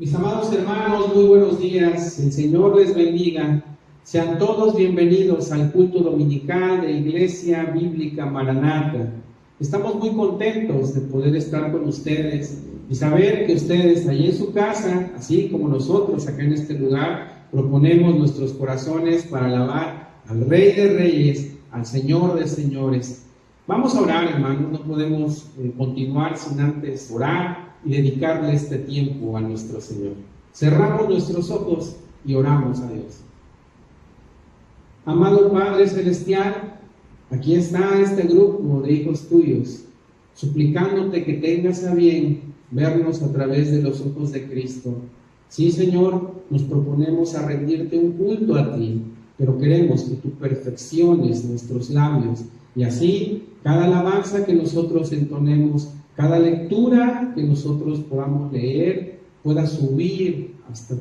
Mis amados hermanos, muy buenos días. El Señor les bendiga. Sean todos bienvenidos al culto dominical de Iglesia Bíblica Maranata. Estamos muy contentos de poder estar con ustedes y saber que ustedes allí en su casa, así como nosotros acá en este lugar, proponemos nuestros corazones para alabar al Rey de Reyes, al Señor de Señores. Vamos a orar, hermanos. No podemos continuar sin antes orar y dedicarle este tiempo a nuestro Señor. Cerramos nuestros ojos y oramos a Dios. Amado Padre Celestial, aquí está este grupo de hijos tuyos, suplicándote que tengas a bien vernos a través de los ojos de Cristo. Sí, Señor, nos proponemos a rendirte un culto a ti, pero queremos que tú perfecciones nuestros labios y así cada alabanza que nosotros entonemos, cada lectura que nosotros podamos leer, pueda subir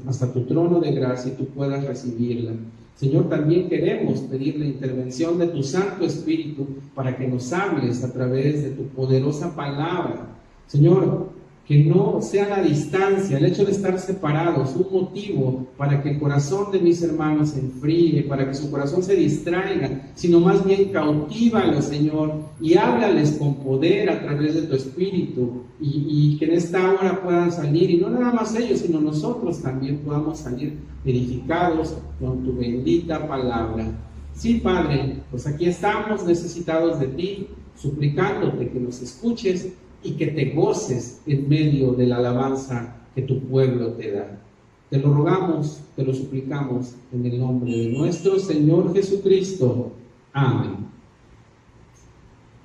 hasta tu trono de gracia y tú puedas recibirla. Señor, también queremos pedir la intervención de tu Santo Espíritu para que nos hables a través de tu poderosa palabra. Señor, que no sea la distancia, el hecho de estar separados, un motivo para que el corazón de mis hermanos se enfríe, para que su corazón se distraiga, sino más bien cautívalos, Señor, y háblales con poder a través de tu Espíritu, y que en esta hora puedan salir, y no nada más ellos, sino nosotros también podamos salir edificados con tu bendita palabra. Sí, Padre, pues aquí estamos necesitados de ti, suplicándote que nos escuches y que te goces en medio de la alabanza que tu pueblo te da. Te lo rogamos, te lo suplicamos en el nombre de nuestro Señor Jesucristo. Amén.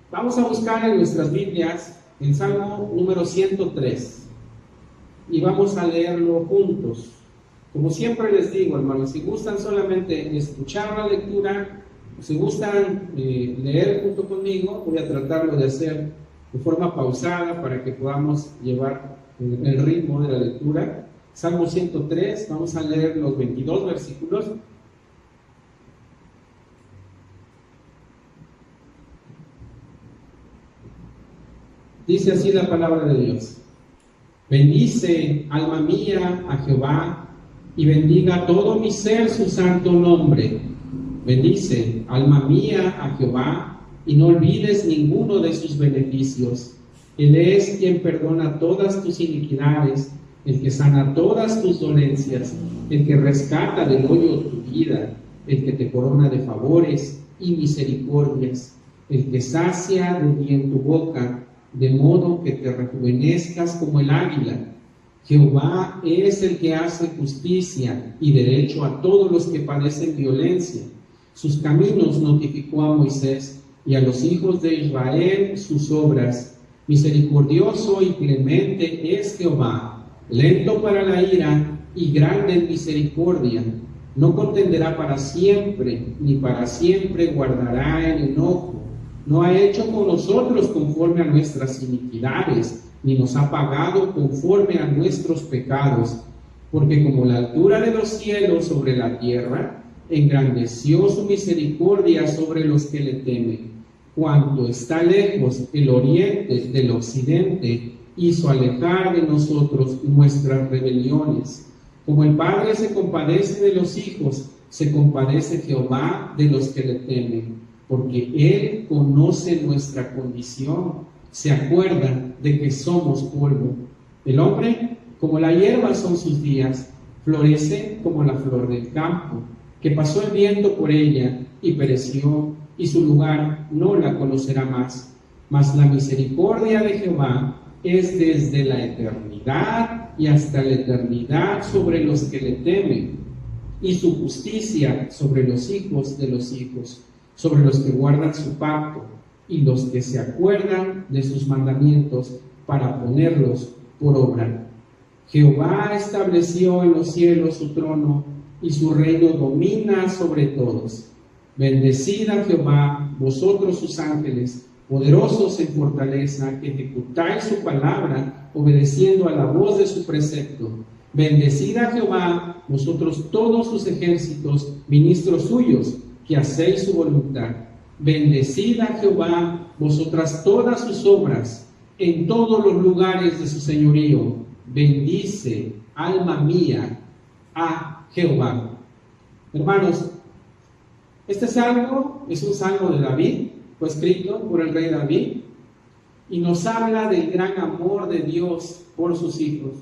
Vamos a buscar en nuestras Biblias el Salmo número 103 y vamos a leerlo juntos. Como siempre les digo, hermanos, si gustan solamente escuchar la lectura, o si gustan leer junto conmigo, voy a tratarlo de hacer de forma pausada para que podamos llevar el ritmo de la lectura. Salmo 103, vamos a leer los 22 versículos. Dice así la palabra de Dios: bendice, alma mía, a Jehová, y bendiga todo mi ser su santo nombre. Bendice, alma mía, a Jehová, y no olvides ninguno de sus beneficios. Él es quien perdona todas tus iniquidades, el que sana todas tus dolencias, el que rescata del hoyo tu vida, el que te corona de favores y misericordias, el que sacia de bien tu boca, de modo que te rejuvenezcas como el águila. Jehová es el que hace justicia y derecho a todos los que padecen violencia. Sus caminos notificó a Moisés, y a los hijos de Israel sus obras. Misericordioso y clemente es Jehová, lento para la ira y grande en misericordia. No contenderá para siempre, ni para siempre guardará el enojo. No ha hecho con nosotros conforme a nuestras iniquidades, ni nos ha pagado conforme a nuestros pecados. Porque como la altura de los cielos sobre la tierra, engrandeció su misericordia sobre los que le temen. Cuanto está lejos el oriente del occidente, hizo alejar de nosotros nuestras rebeliones. Como el Padre se compadece de los hijos, se compadece Jehová de los que le temen, porque Él conoce nuestra condición, se acuerda de que somos polvo. El hombre, como la hierba son sus días, florece como la flor del campo, que pasó el viento por ella y pereció, y su lugar no la conocerá más. Mas la misericordia de Jehová es desde la eternidad y hasta la eternidad sobre los que le temen, y su justicia sobre los hijos de los hijos, sobre los que guardan su pacto, y los que se acuerdan de sus mandamientos para ponerlos por obra. Jehová estableció en los cielos su trono, y su reino domina sobre todos. Bendecid a Jehová, vosotros sus ángeles, poderosos en fortaleza, que ejecutáis su palabra, obedeciendo a la voz de su precepto. Bendecid a Jehová, vosotros todos sus ejércitos, ministros suyos, que hacéis su voluntad. Bendecid a Jehová, vosotras todas sus obras, en todos los lugares de su señorío. Bendice alma mía, a Jehová. Hermanos, este salmo es un salmo de David, fue escrito por el rey David, y nos habla del gran amor de Dios por sus hijos.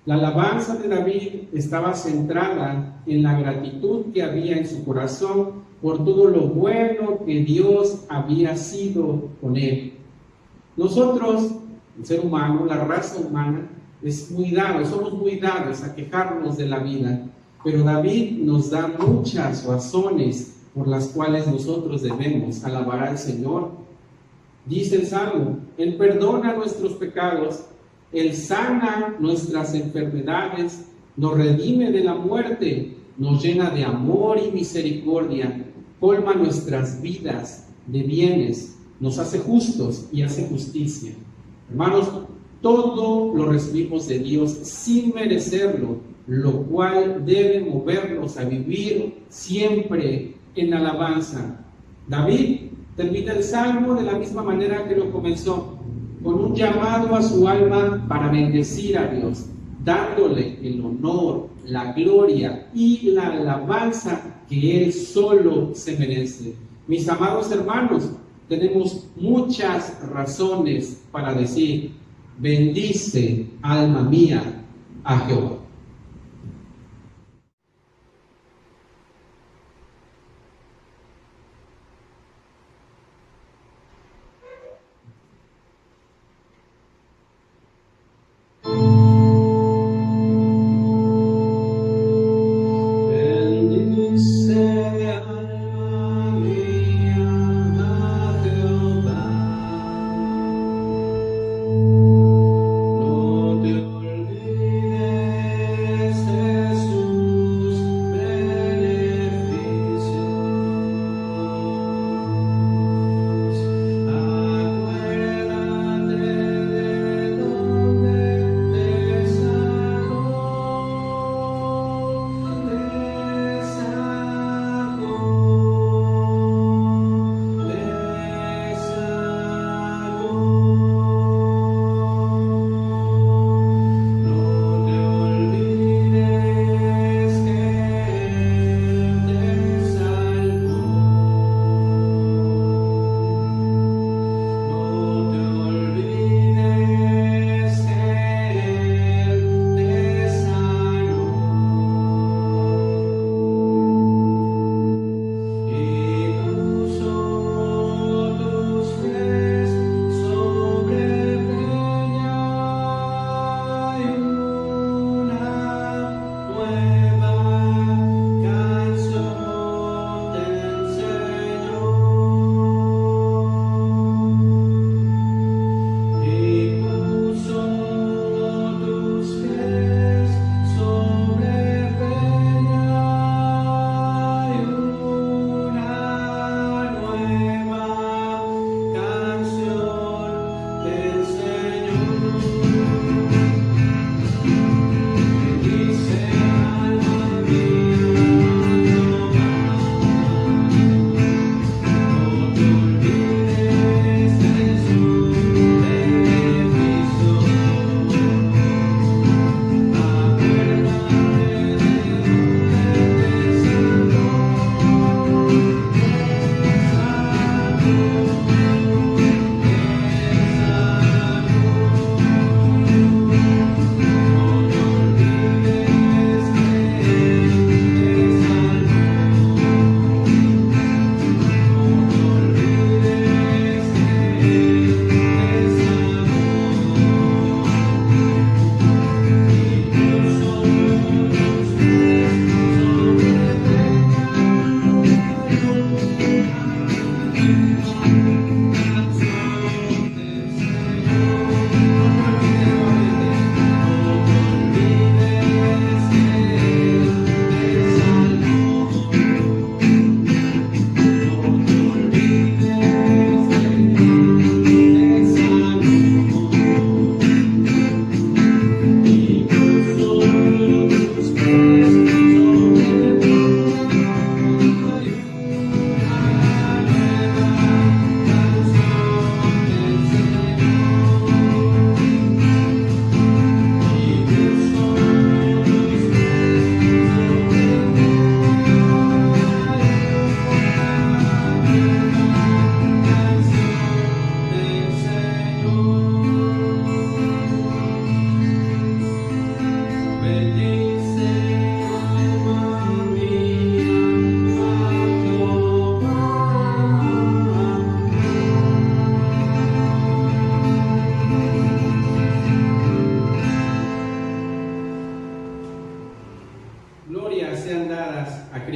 La alabanza de David estaba centrada en la gratitud que había en su corazón por todo lo bueno que Dios había sido con él. Nosotros, el ser humano, la raza humana, somos muy dados a quejarnos de la vida, pero David nos da muchas razones por las cuales nosotros debemos alabar al Señor. Dice el Salmo: Él perdona nuestros pecados, Él sana nuestras enfermedades, nos redime de la muerte, nos llena de amor y misericordia, colma nuestras vidas de bienes, nos hace justos y hace justicia. Hermanos, todo lo recibimos de Dios sin merecerlo, lo cual debe movernos a vivir siempre en alabanza. David termina el salmo de la misma manera que lo comenzó, con un llamado a su alma para bendecir a Dios, dándole el honor, la gloria y la alabanza que Él solo se merece. Mis amados hermanos, tenemos muchas razones para decir: bendice, alma mía, a Jehová. No te olvides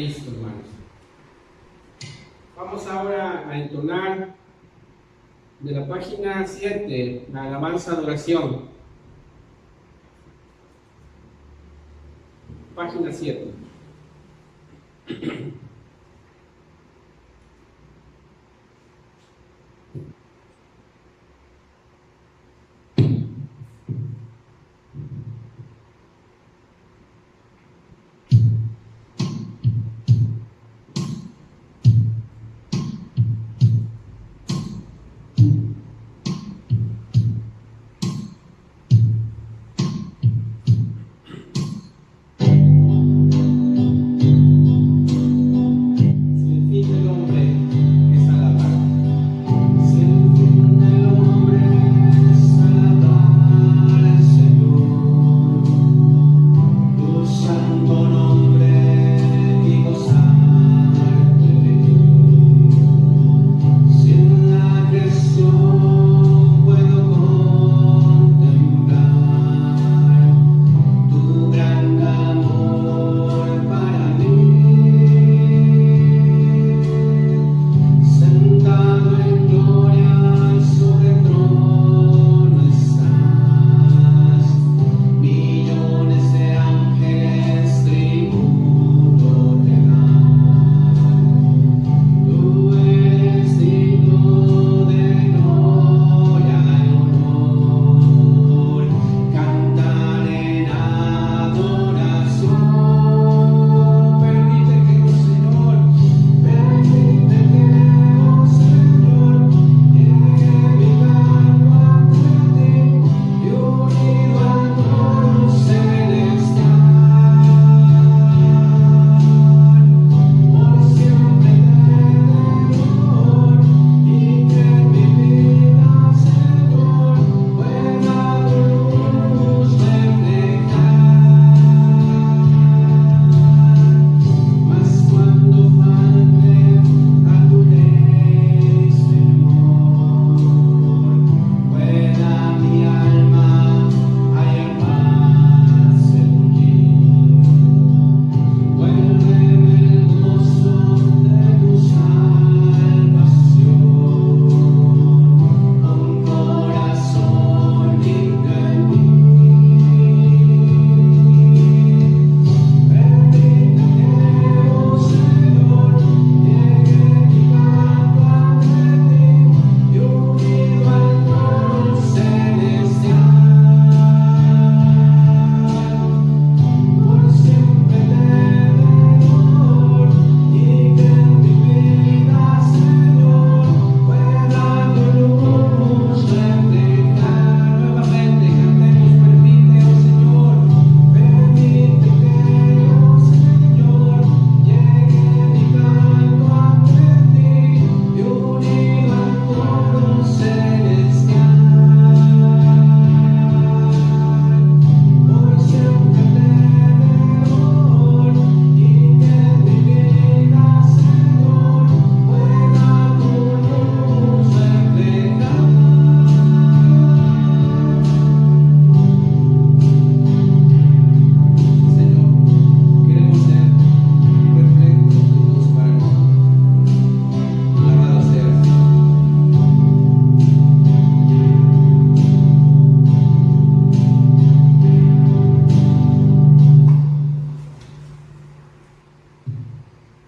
Cristo, hermanos. Vamos ahora a entonar de la página 7, la alabanza adoración. Página 7.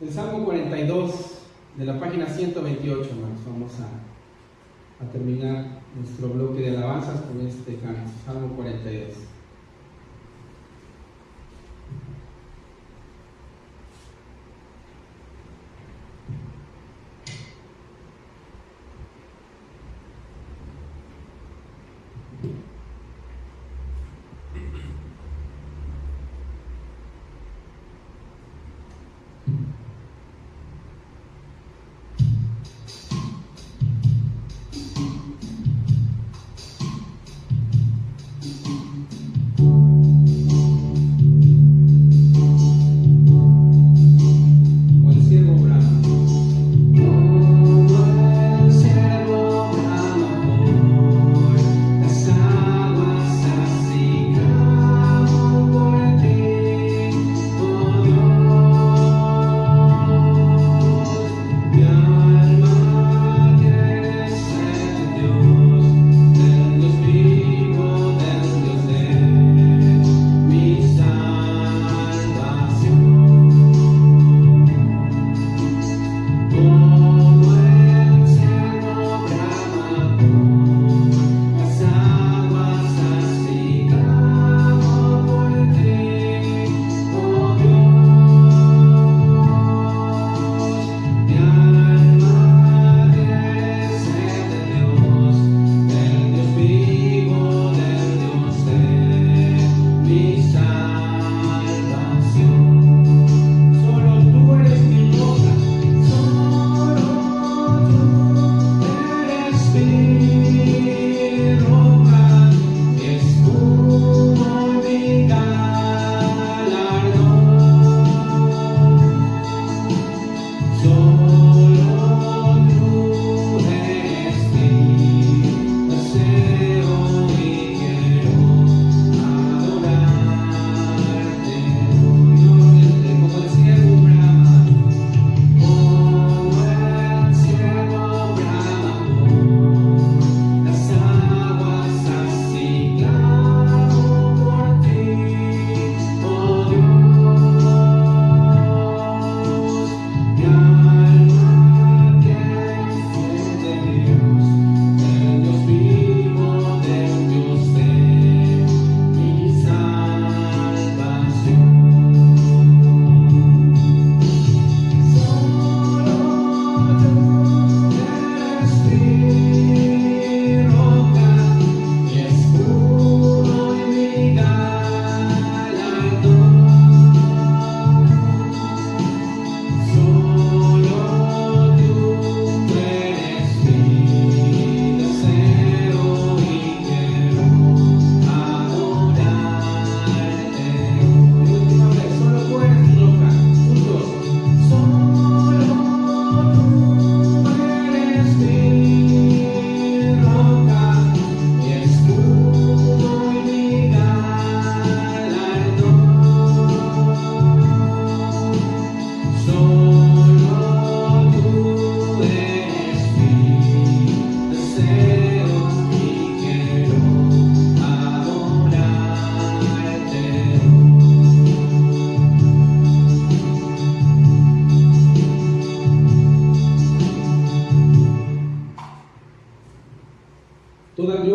El Salmo 42 de la página 128, hermanos. Vamos a terminar nuestro bloque de alabanzas con este canto. Salmo 42.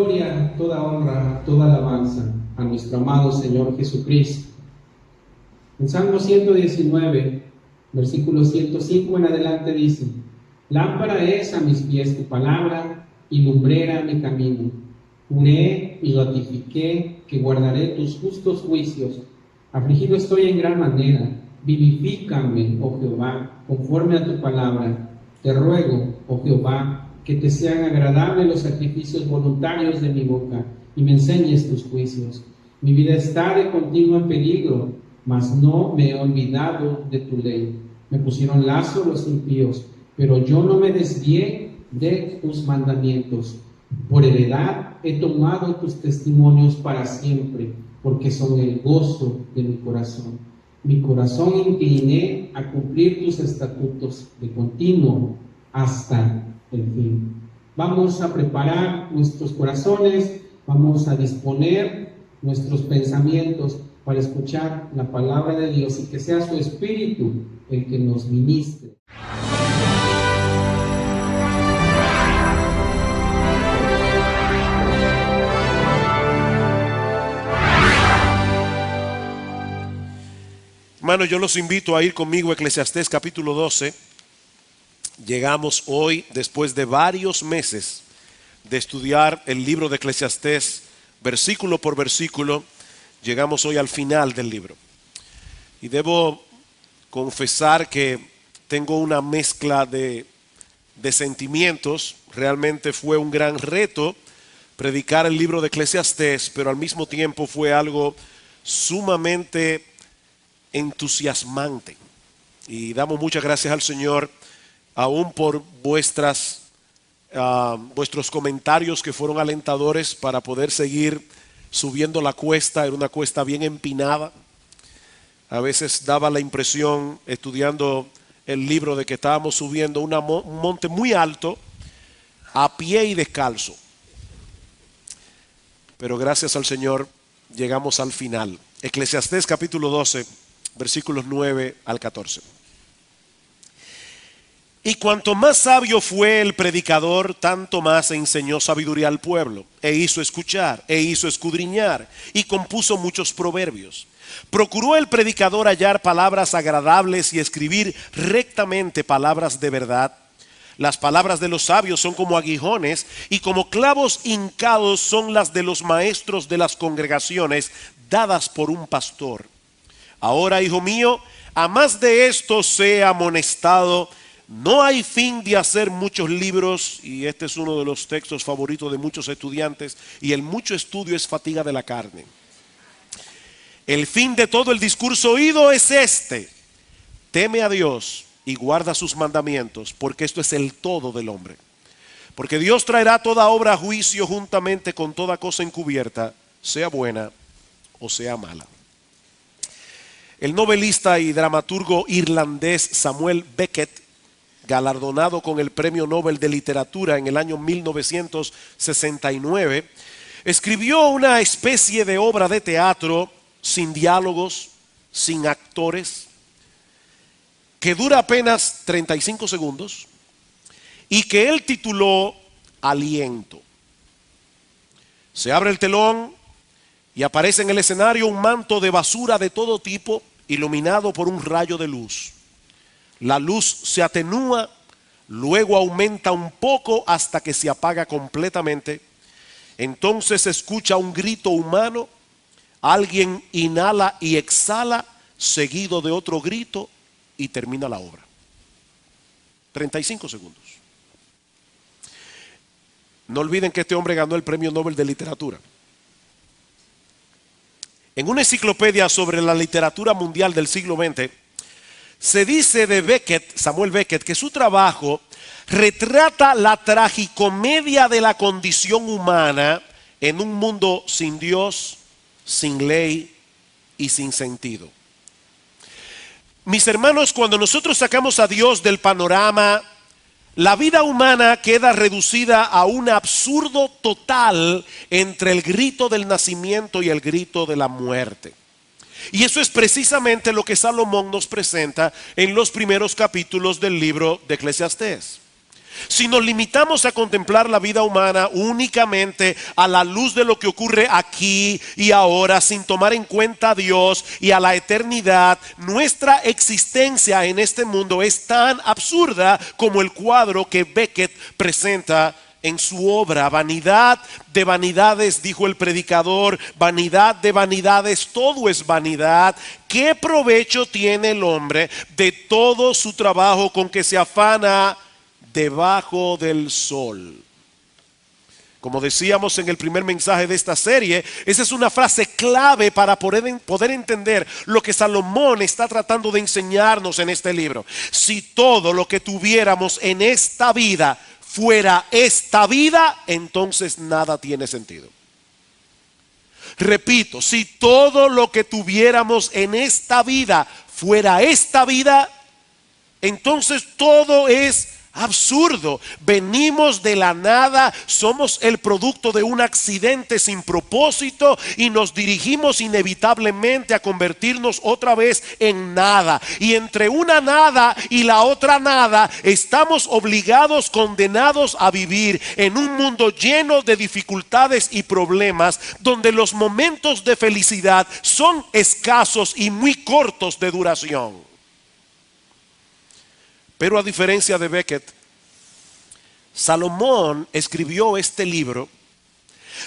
gloria, toda honra, toda alabanza a nuestro amado Señor Jesucristo. En Salmo 119, versículo 105 en adelante dice: lámpara es a mis pies tu palabra y lumbrera mi camino. Juré y ratifiqué que guardaré tus justos juicios. Afligido estoy en gran manera. Vivifícame, oh Jehová, conforme a tu palabra. Te ruego, oh Jehová, que te sean agradables los sacrificios voluntarios de mi boca y me enseñes tus juicios. Mi vida está de continuo en peligro, mas no me he olvidado de tu ley. Me pusieron lazo los impíos, pero yo no me desvié de tus mandamientos. Por heredad he tomado tus testimonios para siempre, porque son el gozo de mi corazón. Mi corazón incliné a cumplir tus estatutos de continuo hasta el fin. Vamos a preparar nuestros corazones, vamos a disponer nuestros pensamientos para escuchar la palabra de Dios y que sea su Espíritu el que nos ministre. Hermanos, yo los invito a ir conmigo a Eclesiastés capítulo 12. Llegamos hoy, después de varios meses de estudiar el libro de Eclesiastés, versículo por versículo, llegamos hoy al final del libro. Y debo confesar que tengo una mezcla de sentimientos. Realmente fue un gran reto predicar el libro de Eclesiastés, pero al mismo tiempo fue algo sumamente entusiasmante. Y damos muchas gracias al Señor aún por vuestros comentarios que fueron alentadores para poder seguir subiendo la cuesta. Era una cuesta bien empinada. A veces daba la impresión, estudiando el libro, de que estábamos subiendo un monte muy alto a pie y descalzo. Pero gracias al Señor llegamos al final. Eclesiastés capítulo 12, versículos 9 al 14. Y cuanto más sabio fue el predicador, tanto más enseñó sabiduría al pueblo, e hizo escuchar, e hizo escudriñar, y compuso muchos proverbios. Procuró el predicador hallar palabras agradables y escribir rectamente palabras de verdad. Las palabras de los sabios son como aguijones, y como clavos hincados son las de los maestros de las congregaciones, dadas por un pastor. Ahora, hijo mío, a más de esto sé amonestado. No hay fin de hacer muchos libros, y este es uno de los textos favoritos de muchos estudiantes, y el mucho estudio es fatiga de la carne. El fin de todo el discurso oído es este: teme a Dios y guarda sus mandamientos, porque esto es el todo del hombre. Porque Dios traerá toda obra a juicio juntamente con toda cosa encubierta, sea buena o sea mala. El novelista y dramaturgo irlandés Samuel Beckett, galardonado con el Premio Nobel de Literatura en el año 1969, escribió una especie de obra de teatro sin diálogos, sin actores, que dura apenas 35 segundos y que él tituló Aliento. Se abre el telón y aparece en el escenario un manto de basura de todo tipo, iluminado por un rayo de luz. La luz se atenúa, luego aumenta un poco hasta que se apaga completamente. Entonces se escucha un grito humano, alguien inhala y exhala, seguido de otro grito, y termina la obra. 35 segundos. No olviden que este hombre ganó el Premio Nobel de Literatura. En una enciclopedia sobre la literatura mundial del siglo XX, se dice de Beckett, Samuel Beckett, que su trabajo retrata la tragicomedia de la condición humana en un mundo sin Dios, sin ley y sin sentido. Mis hermanos, cuando nosotros sacamos a Dios del panorama, la vida humana queda reducida a un absurdo total entre el grito del nacimiento y el grito de la muerte. Y eso es precisamente lo que Salomón nos presenta en los primeros capítulos del libro de Eclesiastés. Si nos limitamos a contemplar la vida humana únicamente a la luz de lo que ocurre aquí y ahora, sin tomar en cuenta a Dios y a la eternidad, nuestra existencia en este mundo es tan absurda como el cuadro que Beckett presenta en su obra. Vanidad de vanidades, dijo el predicador, vanidad de vanidades, todo es vanidad. ¿Qué provecho tiene el hombre de todo su trabajo con que se afana debajo del sol? Como decíamos en el primer mensaje de esta serie, esa es una frase clave para poder entender lo que Salomón está tratando de enseñarnos en este libro. Si todo lo que tuviéramos en esta vida fuera esta vida, entonces nada tiene sentido. Repito, si todo lo que tuviéramos en esta vida fuera esta vida, entonces todo es absurdo. Venimos de la nada, somos el producto de un accidente sin propósito y nos dirigimos inevitablemente a convertirnos otra vez en nada. Y entre una nada y la otra nada estamos obligados, condenados a vivir en un mundo lleno de dificultades y problemas, donde los momentos de felicidad son escasos y muy cortos de duración. Pero a diferencia de Beckett, Salomón escribió este libro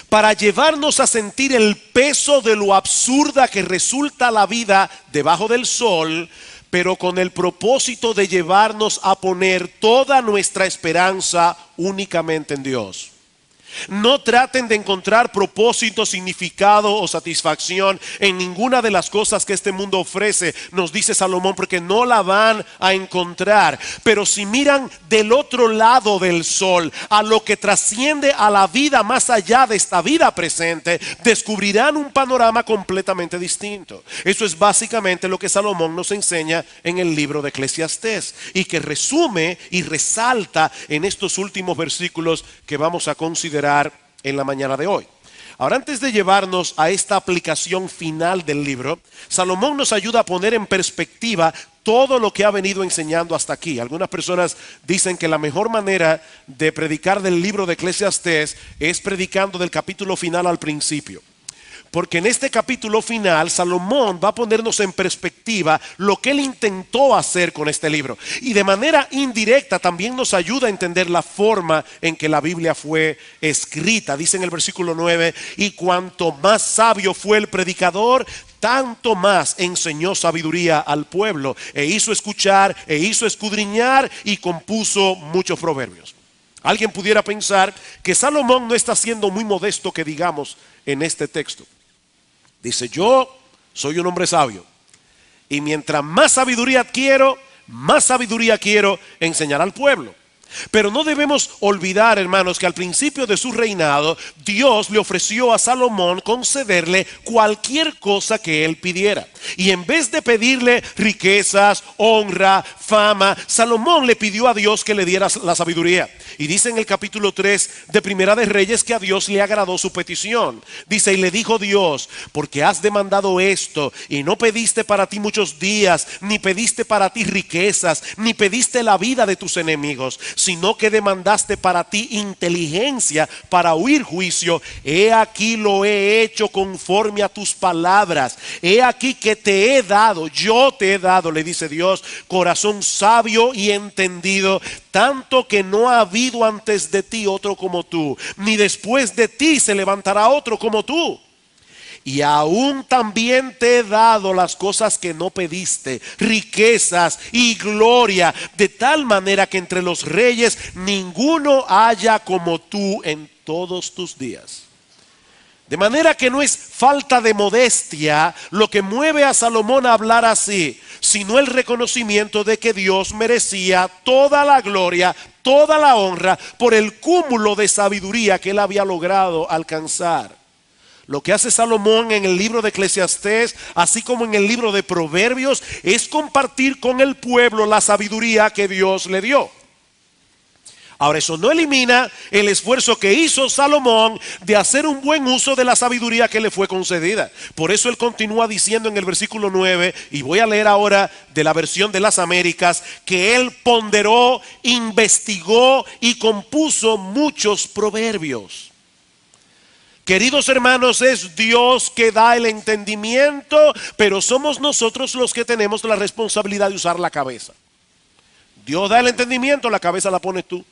para llevarnos a sentir el peso de lo absurda que resulta la vida debajo del sol, pero con el propósito de llevarnos a poner toda nuestra esperanza únicamente en Dios. No traten de encontrar propósito, significado o satisfacción en ninguna de las cosas que este mundo ofrece, nos dice Salomón, porque no la van a encontrar. Pero si miran del otro lado del sol, a lo que trasciende a la vida más allá de esta vida presente, descubrirán un panorama completamente distinto. Eso es básicamente lo que Salomón nos enseña en el libro de Eclesiastés, y que resume y resalta en estos últimos versículos que vamos a considerar en la mañana de hoy. Ahora, antes de llevarnos a esta aplicación final del libro, Salomón nos ayuda a poner en perspectiva todo lo que ha venido enseñando hasta aquí. Algunas personas dicen que la mejor manera de predicar del libro de Eclesiastés es predicando del capítulo final al principio. Porque en este capítulo final Salomón va a ponernos en perspectiva lo que él intentó hacer con este libro. Y de manera indirecta también nos ayuda a entender la forma en que la Biblia fue escrita. Dice en el versículo 9, y cuanto más sabio fue el predicador, tanto más enseñó sabiduría al pueblo, e hizo escuchar, e hizo escudriñar, y compuso muchos proverbios. Alguien pudiera pensar que Salomón no está siendo muy modesto, que digamos, en este texto. Dice, yo soy un hombre sabio, y mientras más sabiduría quiero enseñar al pueblo. Pero no debemos olvidar, hermanos, que al principio de su reinado, Dios le ofreció a Salomón concederle cualquier cosa que él pidiera. Y en vez de pedirle riquezas, honra, fama, Salomón le pidió a Dios que le diera la sabiduría. Y dice en el capítulo 3 de Primera de Reyes que a Dios le agradó su petición. Dice, y le dijo Dios, porque has demandado esto, y no pediste para ti muchos días, ni pediste para ti riquezas, ni pediste la vida de tus enemigos, sino que demandaste para ti inteligencia para oír juicio. He aquí lo he hecho conforme a tus palabras. He aquí que te he dado, yo te he dado, le dice Dios, corazón sabio y entendido, tanto que no ha habido antes de ti otro como tú, ni después de ti se levantará otro como tú. Y aún también te he dado las cosas que no pediste, riquezas y gloria, de tal manera que entre los reyes ninguno haya como tú en todos tus días. De manera que no es falta de modestia lo que mueve a Salomón a hablar así, sino el reconocimiento de que Dios merecía toda la gloria, toda la honra por el cúmulo de sabiduría que él había logrado alcanzar. Lo que hace Salomón en el libro de Eclesiastés, así como en el libro de Proverbios, es compartir con el pueblo la sabiduría que Dios le dio. Ahora, eso no elimina el esfuerzo que hizo Salomón de hacer un buen uso de la sabiduría que le fue concedida. Por eso él continúa diciendo en el versículo 9, y voy a leer ahora de la versión de las Américas, que él ponderó, investigó y compuso muchos proverbios. Queridos hermanos, es Dios que da el entendimiento, pero somos nosotros los que tenemos la responsabilidad de usar la cabeza. Dios da el entendimiento, la cabeza la pones tú.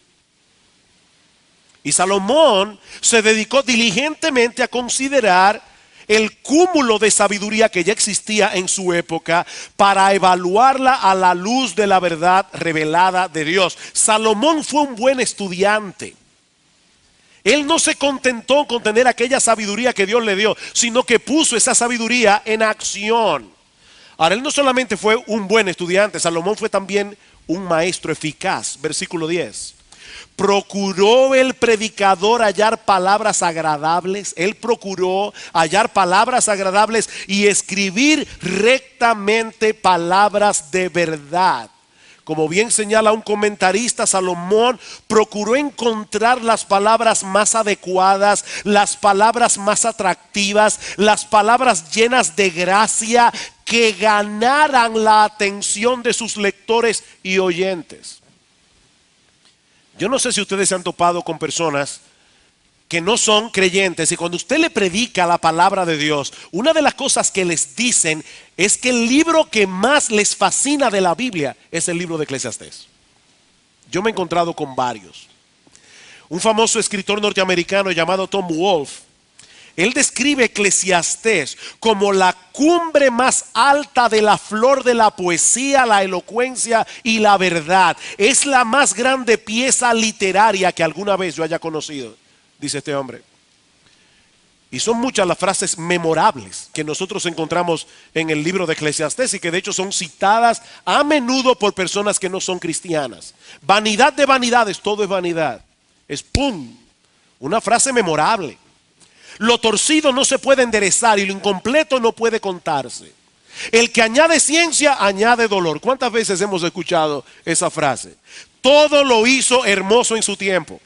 Y Salomón se dedicó diligentemente a considerar el cúmulo de sabiduría que ya existía en su época para evaluarla a la luz de la verdad revelada de Dios. Salomón fue un buen estudiante. Él no se contentó con tener aquella sabiduría que Dios le dio, sino que puso esa sabiduría en acción. Ahora, él no solamente fue un buen estudiante, Salomón fue también un maestro eficaz. Versículo 10. Procuró el predicador hallar palabras agradables. Él procuró hallar palabras agradables y escribir rectamente palabras de verdad. Como bien señala un comentarista, Salomón procuró encontrar las palabras más adecuadas, las palabras más atractivas, las palabras llenas de gracia que ganaran la atención de sus lectores y oyentes. Yo no sé si ustedes se han topado con personas que no son creyentes y cuando usted le predica la palabra de Dios, una de las cosas que les dicen es que el libro que más les fascina de la Biblia es el libro de Eclesiastés. Yo me he encontrado con varios. Un famoso escritor norteamericano llamado Tom Wolfe, él describe Eclesiastés como la cumbre más alta de la flor de la poesía, la elocuencia y la verdad. Es la más grande pieza literaria que alguna vez yo haya conocido, dice este hombre. Y son muchas las frases memorables que nosotros encontramos en el libro de Eclesiastés y que de hecho son citadas a menudo por personas que no son cristianas. Vanidad de vanidades, todo es vanidad. Es ¡pum! Una frase memorable. Lo torcido no se puede enderezar y lo incompleto no puede contarse. El que añade ciencia, añade dolor. ¿Cuántas veces hemos escuchado esa frase? Todo lo hizo hermoso en su tiempo.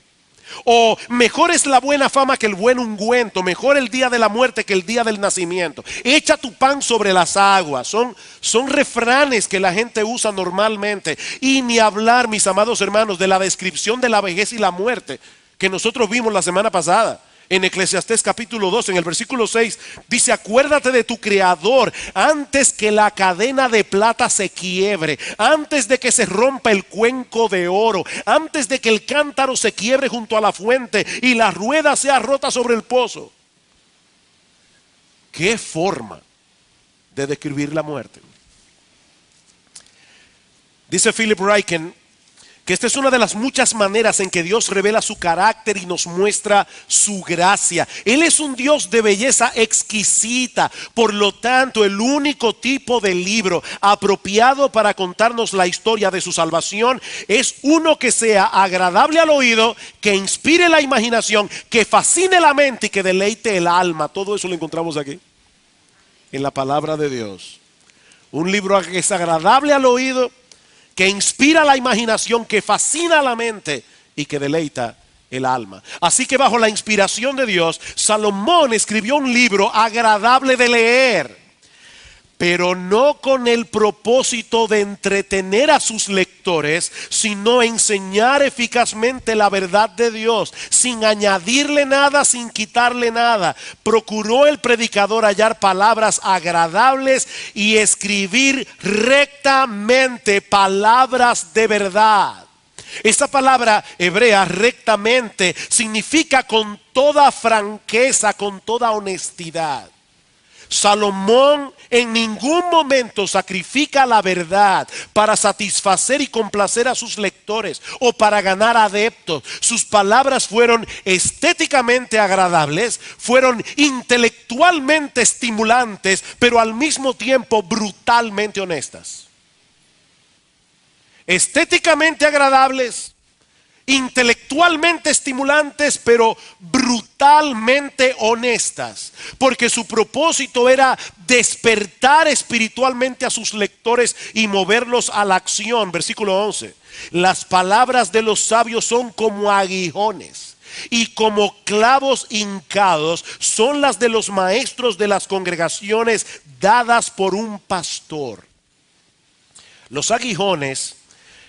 O mejor es la buena fama que el buen ungüento, mejor el día de la muerte que el día del nacimiento. Echa tu pan sobre las aguas. Son refranes que la gente usa normalmente. Y ni hablar, mis amados hermanos, de la descripción de la vejez y la muerte que nosotros vimos la semana pasada. En Eclesiastés capítulo 2, en el versículo 6, dice: acuérdate de tu Creador antes que la cadena de plata se quiebre, antes de que se rompa el cuenco de oro, antes de que el cántaro se quiebre junto a la fuente y la rueda sea rota sobre el pozo. ¿Qué forma de describir la muerte? Dice Philip Ryken que esta es una de las muchas maneras en que Dios revela su carácter y nos muestra su gracia. Él es un Dios de belleza exquisita. Por lo tanto, el único tipo de libro apropiado para contarnos la historia de su salvación es uno que sea agradable al oído, que inspire la imaginación, que fascine la mente y que deleite el alma. Todo eso lo encontramos aquí, en la palabra de Dios. Un libro que es agradable al oído, que inspira la imaginación, que fascina la mente y que deleita el alma. Así que bajo la inspiración de Dios, Salomón escribió un libro agradable de leer, pero no con el propósito de entretener a sus lectores, sino enseñar eficazmente la verdad de Dios, sin añadirle nada, sin quitarle nada. Procuró el predicador hallar palabras agradables y escribir rectamente palabras de verdad. Esta palabra hebrea, rectamente, significa con toda franqueza, con toda honestidad. Salomón en ningún momento sacrifica la verdad para satisfacer y complacer a sus lectores o para ganar adeptos. Sus palabras fueron estéticamente agradables, fueron intelectualmente estimulantes, pero al mismo tiempo brutalmente honestas. Estéticamente agradables, intelectualmente estimulantes, pero brutalmente honestas, porque su propósito era despertar espiritualmente a sus lectores y moverlos a la acción. Versículo 11: las palabras de los sabios son como aguijones, y como clavos hincados son las de los maestros de las congregaciones dadas por un pastor. Los aguijones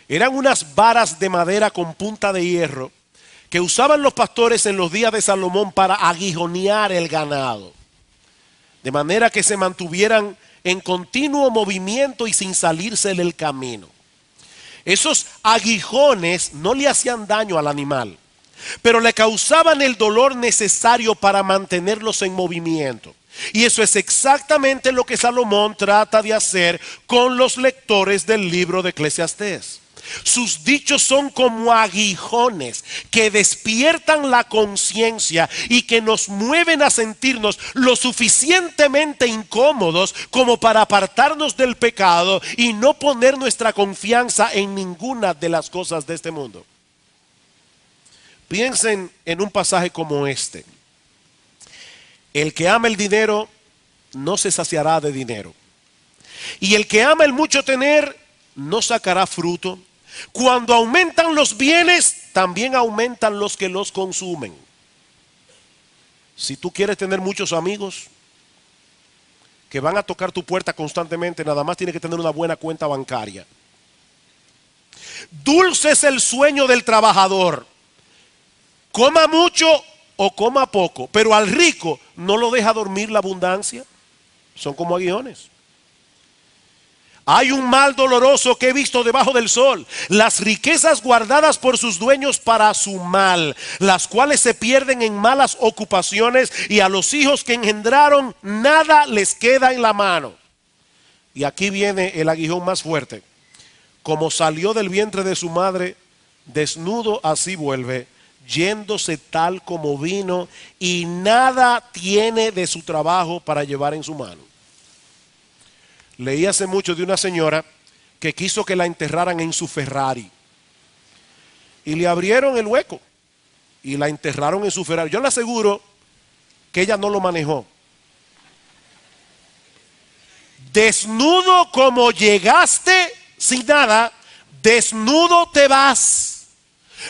eran unas varas de madera con punta de hierro que usaban los pastores en los días de Salomón para aguijonear el ganado, de manera que se mantuvieran en continuo movimiento y sin salirse del camino. Esos aguijones no le hacían daño al animal, pero le causaban el dolor necesario para mantenerlos en movimiento. Y eso es exactamente lo que Salomón trata de hacer con los lectores del libro de Eclesiastés. Sus dichos son como aguijones que despiertan la conciencia y que nos mueven a sentirnos lo suficientemente incómodos como para apartarnos del pecado y no poner nuestra confianza en ninguna de las cosas de este mundo. Piensen en un pasaje como este: el que ama el dinero no se saciará de dinero, y el que ama el mucho tener no sacará fruto. Cuando aumentan los bienes, también aumentan los que los consumen. Si tú quieres tener muchos amigos que van a tocar tu puerta constantemente, nada más tienes que tener una buena cuenta bancaria. Dulce es el sueño del trabajador, coma mucho o coma poco, pero al rico no lo deja dormir la abundancia. Son como aguijones. Hay un mal doloroso que he visto debajo del sol: las riquezas guardadas por sus dueños para su mal, las cuales se pierden en malas ocupaciones, y a los hijos que engendraron nada les queda en la mano. Y aquí viene el aguijón más fuerte: como salió del vientre de su madre, desnudo así vuelve, yéndose tal como vino, y nada tiene de su trabajo para llevar en su mano. Leí hace mucho de una señora que quiso que la enterraran en su Ferrari, y le abrieron el hueco y la enterraron en su Ferrari. Yo le aseguro que ella no lo manejó. Desnudo como llegaste, sin nada, desnudo te vas.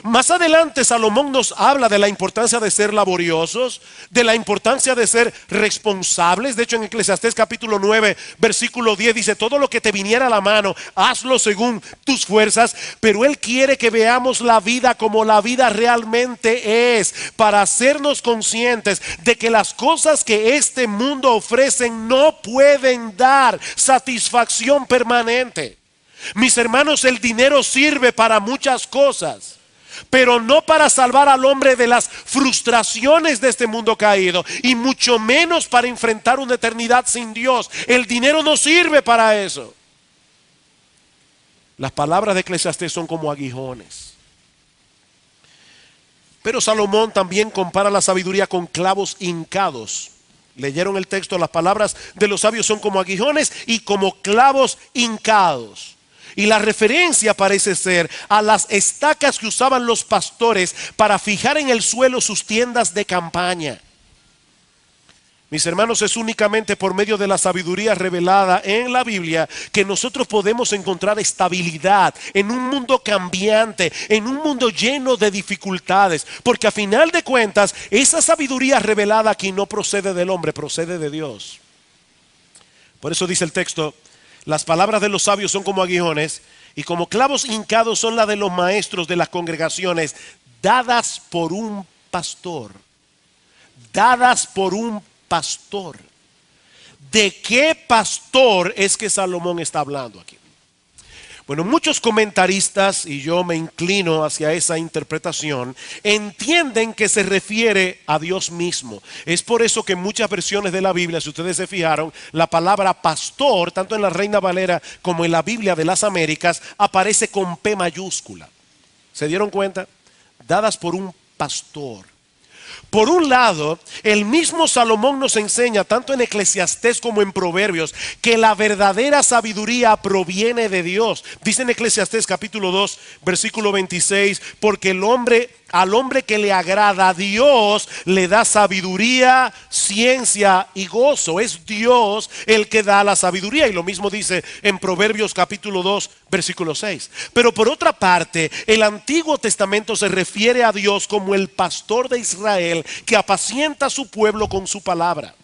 Más adelante Salomón nos habla de la importancia de ser laboriosos, de la importancia de ser responsables. De hecho, en Eclesiastés capítulo 9 versículo 10 dice: todo lo que te viniera a la mano, hazlo según tus fuerzas. Pero él quiere que veamos la vida como la vida realmente es, para hacernos conscientes de que las cosas que este mundo ofrecen no pueden dar satisfacción permanente. Mis hermanos, el dinero sirve para muchas cosas, pero no para salvar al hombre de las frustraciones de este mundo caído, y mucho menos para enfrentar una eternidad sin Dios. El dinero no sirve para eso. Las palabras de Eclesiastés son como aguijones. Pero Salomón también compara la sabiduría con clavos hincados. Leyeron el texto: las palabras de los sabios son como aguijones y como clavos hincados. Y la referencia parece ser a las estacas que usaban los pastores para fijar en el suelo sus tiendas de campaña. Mis hermanos, es únicamente por medio de la sabiduría revelada en la Biblia que nosotros podemos encontrar estabilidad en un mundo cambiante, en un mundo lleno de dificultades. Porque a final de cuentas, esa sabiduría revelada aquí no procede del hombre, procede de Dios. Por eso dice el texto: las palabras de los sabios son como aguijones, y como clavos hincados son las de los maestros de las congregaciones, dadas por un pastor. Dadas por un pastor. ¿De qué pastor es que Salomón está hablando aquí? Bueno, muchos comentaristas, y yo me inclino hacia esa interpretación, entienden que se refiere a Dios mismo. Es por eso que en muchas versiones de la Biblia, si ustedes se fijaron, la palabra pastor, tanto en la Reina Valera como en la Biblia de las Américas, aparece con P mayúscula. ¿Se dieron cuenta? Dadas por un pastor. Por un lado, el mismo Salomón nos enseña, tanto en Eclesiastés como en Proverbios, que la verdadera sabiduría proviene de Dios. Dice en Eclesiastés capítulo 2, versículo 26, porque al hombre que le agrada a Dios le da sabiduría, ciencia y gozo. Es Dios el que da la sabiduría. Y lo mismo dice en Proverbios capítulo 2, versículo 6. Pero por otra parte, el Antiguo Testamento se refiere a Dios como el pastor de Israel que apacienta a su pueblo con su palabra.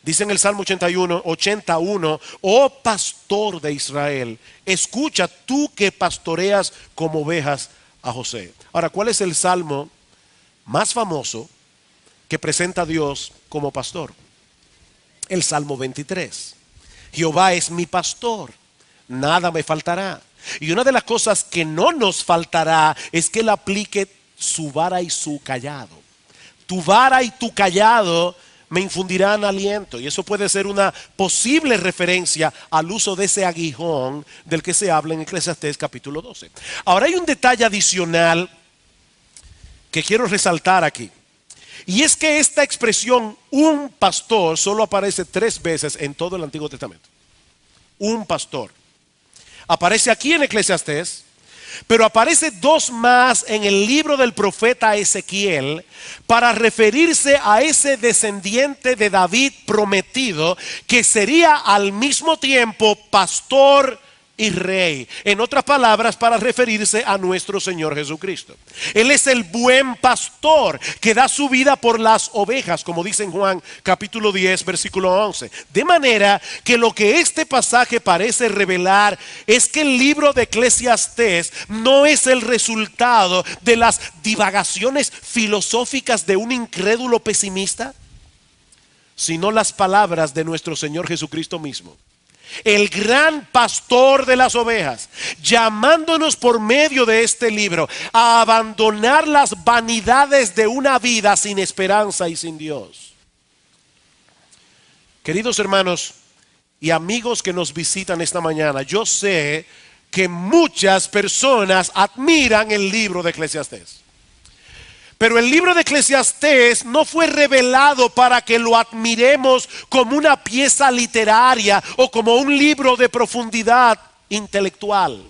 Dice en el Salmo 81, oh pastor de Israel, escucha tú que pastoreas como ovejas a José. Ahora, ¿cuál es el salmo más famoso que presenta a Dios como pastor? El Salmo 23. Jehová es mi pastor, nada me faltará. Y una de las cosas que no nos faltará es que Él aplique su vara y su callado. Tu vara y tu callado me infundirán aliento. Y eso puede ser una posible referencia al uso de ese aguijón del que se habla en Eclesiastés capítulo 12. Ahora hay un detalle adicional que quiero resaltar aquí. Y es que esta expresión, un pastor, solo aparece 3 veces en todo el Antiguo Testamento. Un pastor. Aparece aquí en Eclesiastés, pero aparece 2 más en el libro del profeta Ezequiel para referirse a ese descendiente de David prometido que sería al mismo tiempo pastor y rey. En otras palabras, para referirse a nuestro Señor Jesucristo. Él es el buen pastor que da su vida por las ovejas, como dice en Juan capítulo 10, versículo 11. De manera que lo que este pasaje parece revelar es que el libro de Eclesiastés no es el resultado de las divagaciones filosóficas de un incrédulo pesimista, sino las palabras de nuestro Señor Jesucristo mismo, el gran pastor de las ovejas, llamándonos por medio de este libro a abandonar las vanidades de una vida sin esperanza y sin Dios. Queridos hermanos y amigos que nos visitan esta mañana, yo sé que muchas personas admiran el libro de Eclesiastés. Pero el libro de Eclesiastés no fue revelado para que lo admiremos como una pieza literaria o como un libro de profundidad intelectual.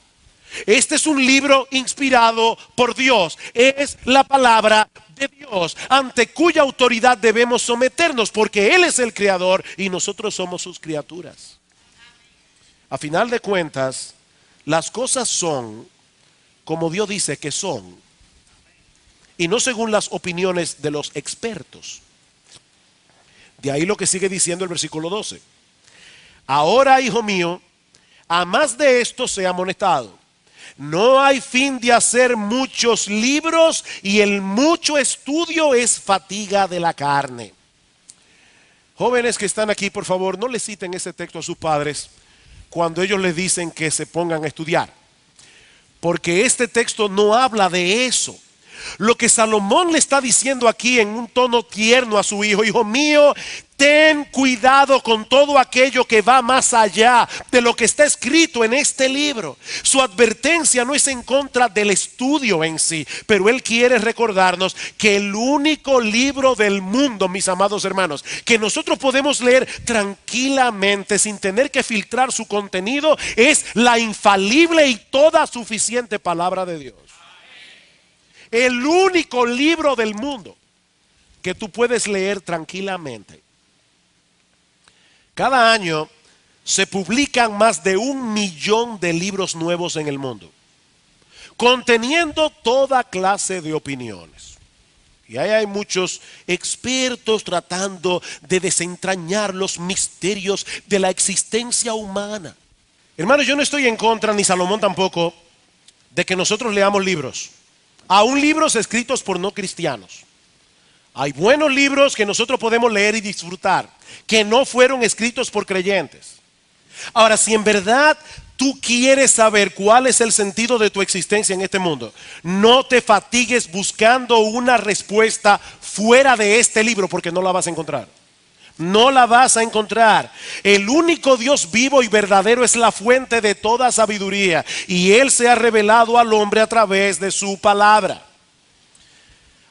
Este es un libro inspirado por Dios. Es la palabra de Dios, ante cuya autoridad debemos someternos, porque Él es el creador y nosotros somos sus criaturas. A final de cuentas, las cosas son como Dios dice que son, y no según las opiniones de los expertos. De ahí lo que sigue diciendo el versículo 12. Ahora, hijo mío, a más de esto sea amonestado. No hay fin de hacer muchos libros, y el mucho estudio es fatiga de la carne. Jóvenes que están aquí, por favor, no le citen ese texto a sus padres cuando ellos les dicen que se pongan a estudiar, porque este texto no habla de eso. Lo que Salomón le está diciendo aquí en un tono tierno a su hijo: hijo mío, ten cuidado con todo aquello que va más allá de lo que está escrito en este libro. Su advertencia no es en contra del estudio en sí, pero él quiere recordarnos que el único libro del mundo, mis amados hermanos, que nosotros podemos leer tranquilamente sin tener que filtrar su contenido, es la infalible y toda suficiente palabra de Dios. El único libro del mundo que tú puedes leer tranquilamente. Cada año se publican más de 1 millón de libros nuevos en el mundo, conteniendo toda clase de opiniones. Y ahí hay muchos expertos tratando de desentrañar los misterios de la existencia humana. Hermanos, yo no estoy en contra, ni Salomón tampoco, de que nosotros leamos libros. Aún libros escritos por no cristianos. Hay buenos libros que nosotros podemos leer y disfrutar, que no fueron escritos por creyentes. Ahora, si en verdad tú quieres saber cuál es el sentido de tu existencia en este mundo, no te fatigues buscando una respuesta fuera de este libro, porque no la vas a encontrar. No la vas a encontrar. El único Dios vivo y verdadero es la fuente de toda sabiduría, y Él se ha revelado al hombre a través de su palabra.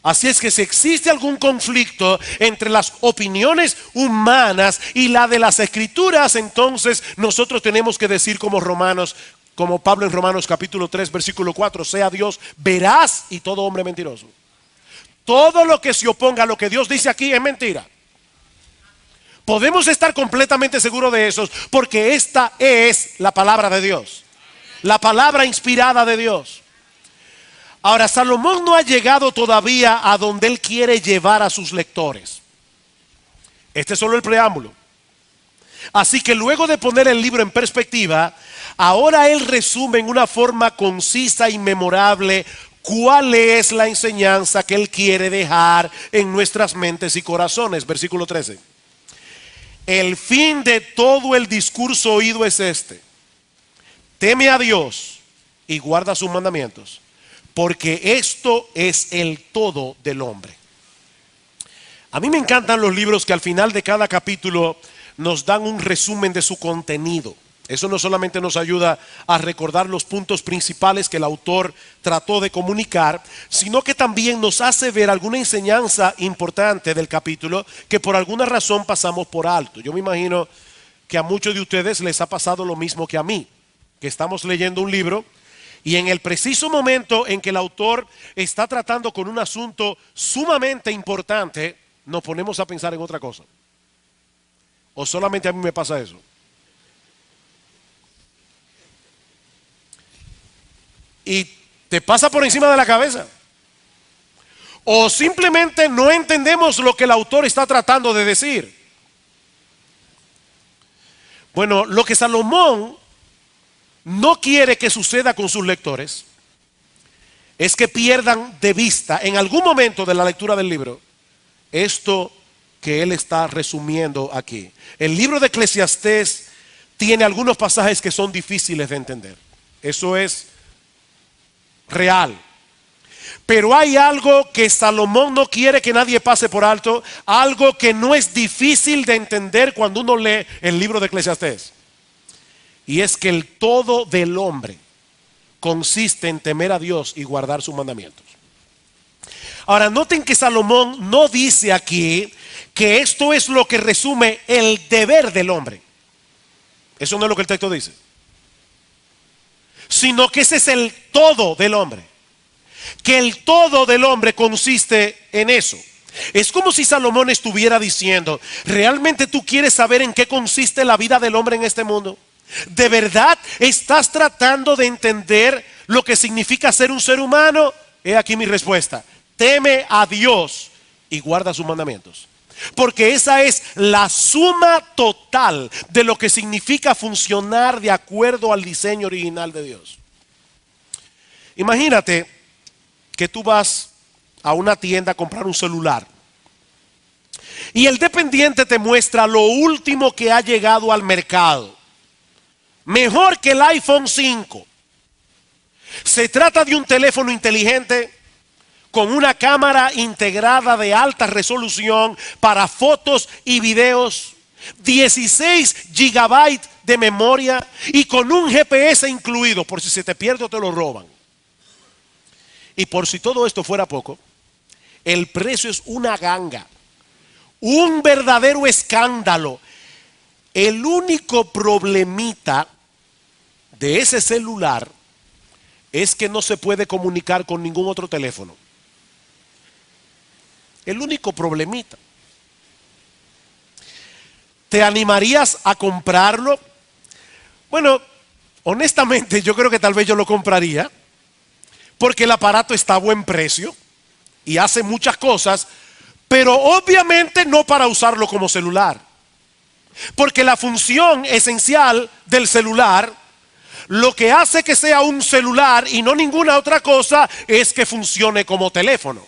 Así es que si existe algún conflicto entre las opiniones humanas y la de las escrituras, entonces nosotros tenemos que decir como Romanos, como Pablo en Romanos capítulo 3 versículo 4, sea Dios veraz y todo hombre mentiroso. Todo lo que se oponga a lo que Dios dice aquí es mentira. Podemos estar completamente seguros de eso porque esta es la palabra de Dios, la palabra inspirada de Dios. Ahora, Salomón no ha llegado todavía a donde él quiere llevar a sus lectores. Este es solo el preámbulo. Así que luego de poner el libro en perspectiva, ahora él resume en una forma concisa y memorable cuál es la enseñanza que él quiere dejar en nuestras mentes y corazones. Versículo 13. El fin de todo el discurso oído es este: teme a Dios y guarda sus mandamientos, porque esto es el todo del hombre. A mí me encantan los libros que al final de cada capítulo nos dan un resumen de su contenido. Eso no solamente nos ayuda a recordar los puntos principales que el autor trató de comunicar, sino que también nos hace ver alguna enseñanza importante del capítulo que por alguna razón pasamos por alto. Yo me imagino que a muchos de ustedes les ha pasado lo mismo que a mí, que estamos leyendo un libro y en el preciso momento en que el autor está tratando con un asunto sumamente importante, nos ponemos a pensar en otra cosa. ¿O solamente a mí me pasa eso? Y te pasa por encima de la cabeza. O simplemente no entendemos lo que el autor está tratando de decir. Bueno, lo que Salomón no quiere que suceda con sus lectores es que pierdan de vista en algún momento de la lectura del libro esto que él está resumiendo aquí. El libro de Eclesiastés tiene algunos pasajes que son difíciles de entender. Eso es real. Pero hay algo que Salomón no quiere que nadie pase por alto, algo que no es difícil de entender cuando uno lee el libro de Eclesiastés. Y es que el todo del hombre consiste en temer a Dios y guardar sus mandamientos. Ahora, noten que Salomón no dice aquí que esto es lo que resume el deber del hombre. Eso no es lo que el texto dice. Sino que ese es el todo del hombre. Que el todo del hombre consiste en eso. Es como si Salomón estuviera diciendo: ¿realmente tú quieres saber en qué consiste la vida del hombre en este mundo? ¿De verdad estás tratando de entender lo que significa ser un ser humano? He aquí mi respuesta: teme a Dios y guarda sus mandamientos. Porque esa es la suma total de lo que significa funcionar de acuerdo al diseño original de Dios. Imagínate que tú vas a una tienda a comprar un celular y el dependiente te muestra lo último que ha llegado al mercado, mejor que el iPhone 5. Se trata de un teléfono inteligente con una cámara integrada de alta resolución para fotos y videos, 16 gigabytes de memoria y con un GPS incluido por si se te pierde o te lo roban. Y por si todo esto fuera poco, el precio es una ganga, un verdadero escándalo. El único problemita de ese celular es que no se puede comunicar con ningún otro teléfono. El único problemita. ¿Te animarías a comprarlo? Bueno, honestamente yo creo que tal vez yo lo compraría, porque el aparato está a buen precio y hace muchas cosas, pero obviamente no para usarlo como celular. Porque la función esencial del celular, lo que hace que sea un celular y no ninguna otra cosa, es que funcione como teléfono.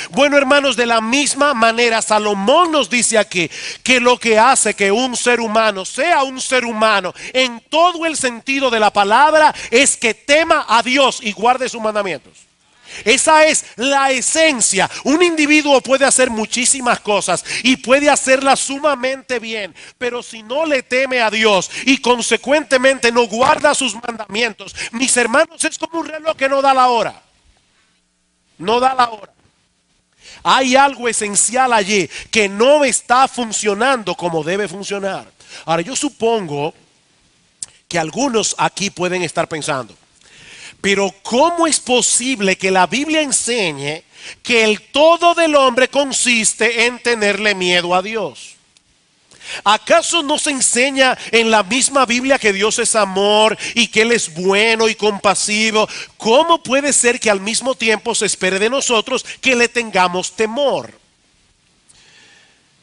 Bueno, hermanos, de la misma manera Salomón nos dice aquí que lo que hace que un ser humano sea un ser humano en todo el sentido de la palabra es que tema a Dios y guarde sus mandamientos. Esa es la esencia. Un individuo puede hacer muchísimas cosas y puede hacerlas sumamente bien, pero si no le teme a Dios y consecuentemente no guarda sus mandamientos, mis hermanos, es como un reloj que no da la hora. No da la hora. Hay algo esencial allí que no está funcionando como debe funcionar. Ahora, yo supongo que algunos aquí pueden estar pensando, pero ¿cómo es posible que la Biblia enseñe que el todo del hombre consiste en tenerle miedo a Dios? ¿Acaso no se enseña en la misma Biblia que Dios es amor y que Él es bueno y compasivo? ¿Cómo puede ser que al mismo tiempo se espere de nosotros que le tengamos temor?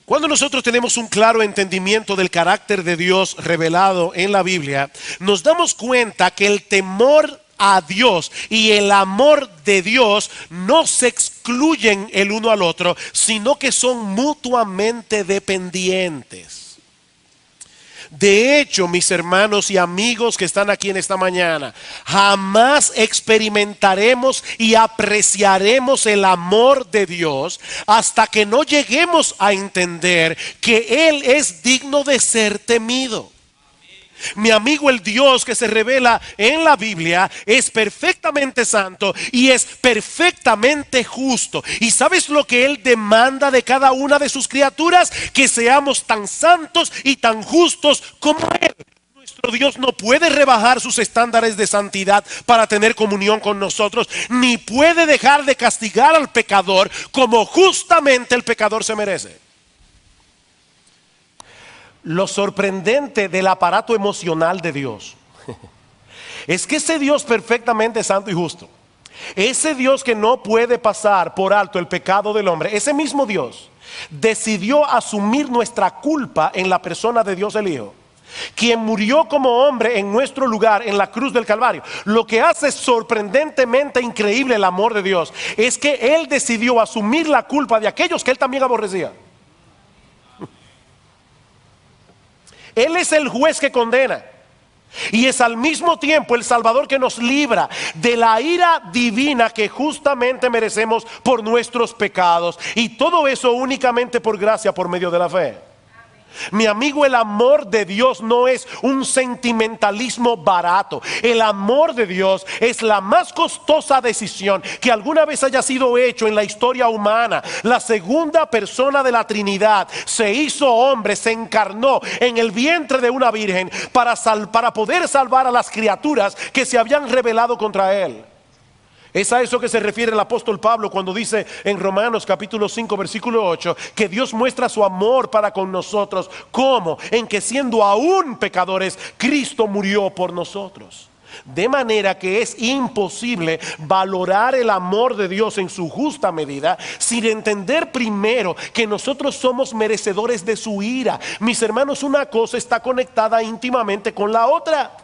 Cuando nosotros tenemos un claro entendimiento del carácter de Dios revelado en la Biblia, nos damos cuenta que el temor a Dios y el amor de Dios no se excluyen el uno al otro, sino que son mutuamente dependientes. De hecho, mis hermanos y amigos que están aquí en esta mañana, jamás experimentaremos y apreciaremos el amor de Dios hasta que no lleguemos a entender que Él es digno de ser temido. Mi amigo, el Dios que se revela en la Biblia es perfectamente santo y es perfectamente justo. ¿Y sabes lo que Él demanda de cada una de sus criaturas? Que seamos tan santos y tan justos como Él. Nuestro Dios no puede rebajar sus estándares de santidad para tener comunión con nosotros, ni puede dejar de castigar al pecador como justamente el pecador se merece. Lo sorprendente del aparato emocional de Dios es que ese Dios perfectamente santo y justo, ese Dios que no puede pasar por alto el pecado del hombre, ese mismo Dios decidió asumir nuestra culpa en la persona de Dios el Hijo, quien murió como hombre en nuestro lugar en la cruz del Calvario. Lo que hace sorprendentemente increíble el amor de Dios es que Él decidió asumir la culpa de aquellos que Él también aborrecía. Él es el juez que condena y es al mismo tiempo el Salvador que nos libra de la ira divina que justamente merecemos por nuestros pecados, y todo eso únicamente por gracia, por medio de la fe. Mi amigo, el amor de Dios no es un sentimentalismo barato. El amor de Dios es la más costosa decisión que alguna vez haya sido hecho en la historia humana. La segunda persona de la Trinidad se hizo hombre, se encarnó en el vientre de una virgen para poder salvar a las criaturas que se habían rebelado contra Él. Es a eso que se refiere el apóstol Pablo cuando dice en Romanos capítulo 5 versículo 8 que Dios muestra su amor para con nosotros. ¿Cómo? En que siendo aún pecadores, Cristo murió por nosotros. De manera que es imposible valorar el amor de Dios en su justa medida sin entender primero que nosotros somos merecedores de su ira. Mis hermanos, una cosa está conectada íntimamente con la otra.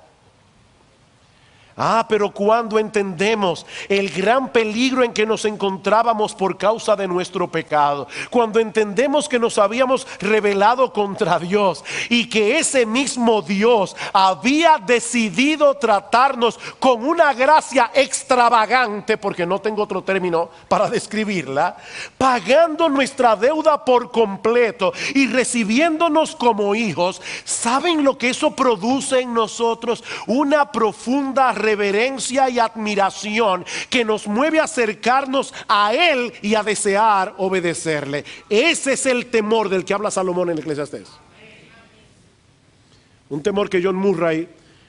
Pero cuando entendemos el gran peligro en que nos encontrábamos por causa de nuestro pecado, cuando entendemos que nos habíamos rebelado contra Dios y que ese mismo Dios había decidido tratarnos con una gracia extravagante, porque no tengo otro término para describirla, pagando nuestra deuda por completo y recibiéndonos como hijos, ¿saben lo que eso produce en nosotros? Una profunda reverencia y admiración que nos mueve a acercarnos a Él y a desear obedecerle. Ese es el temor del que habla Salomón en Eclesiastés. Un temor que John Murray,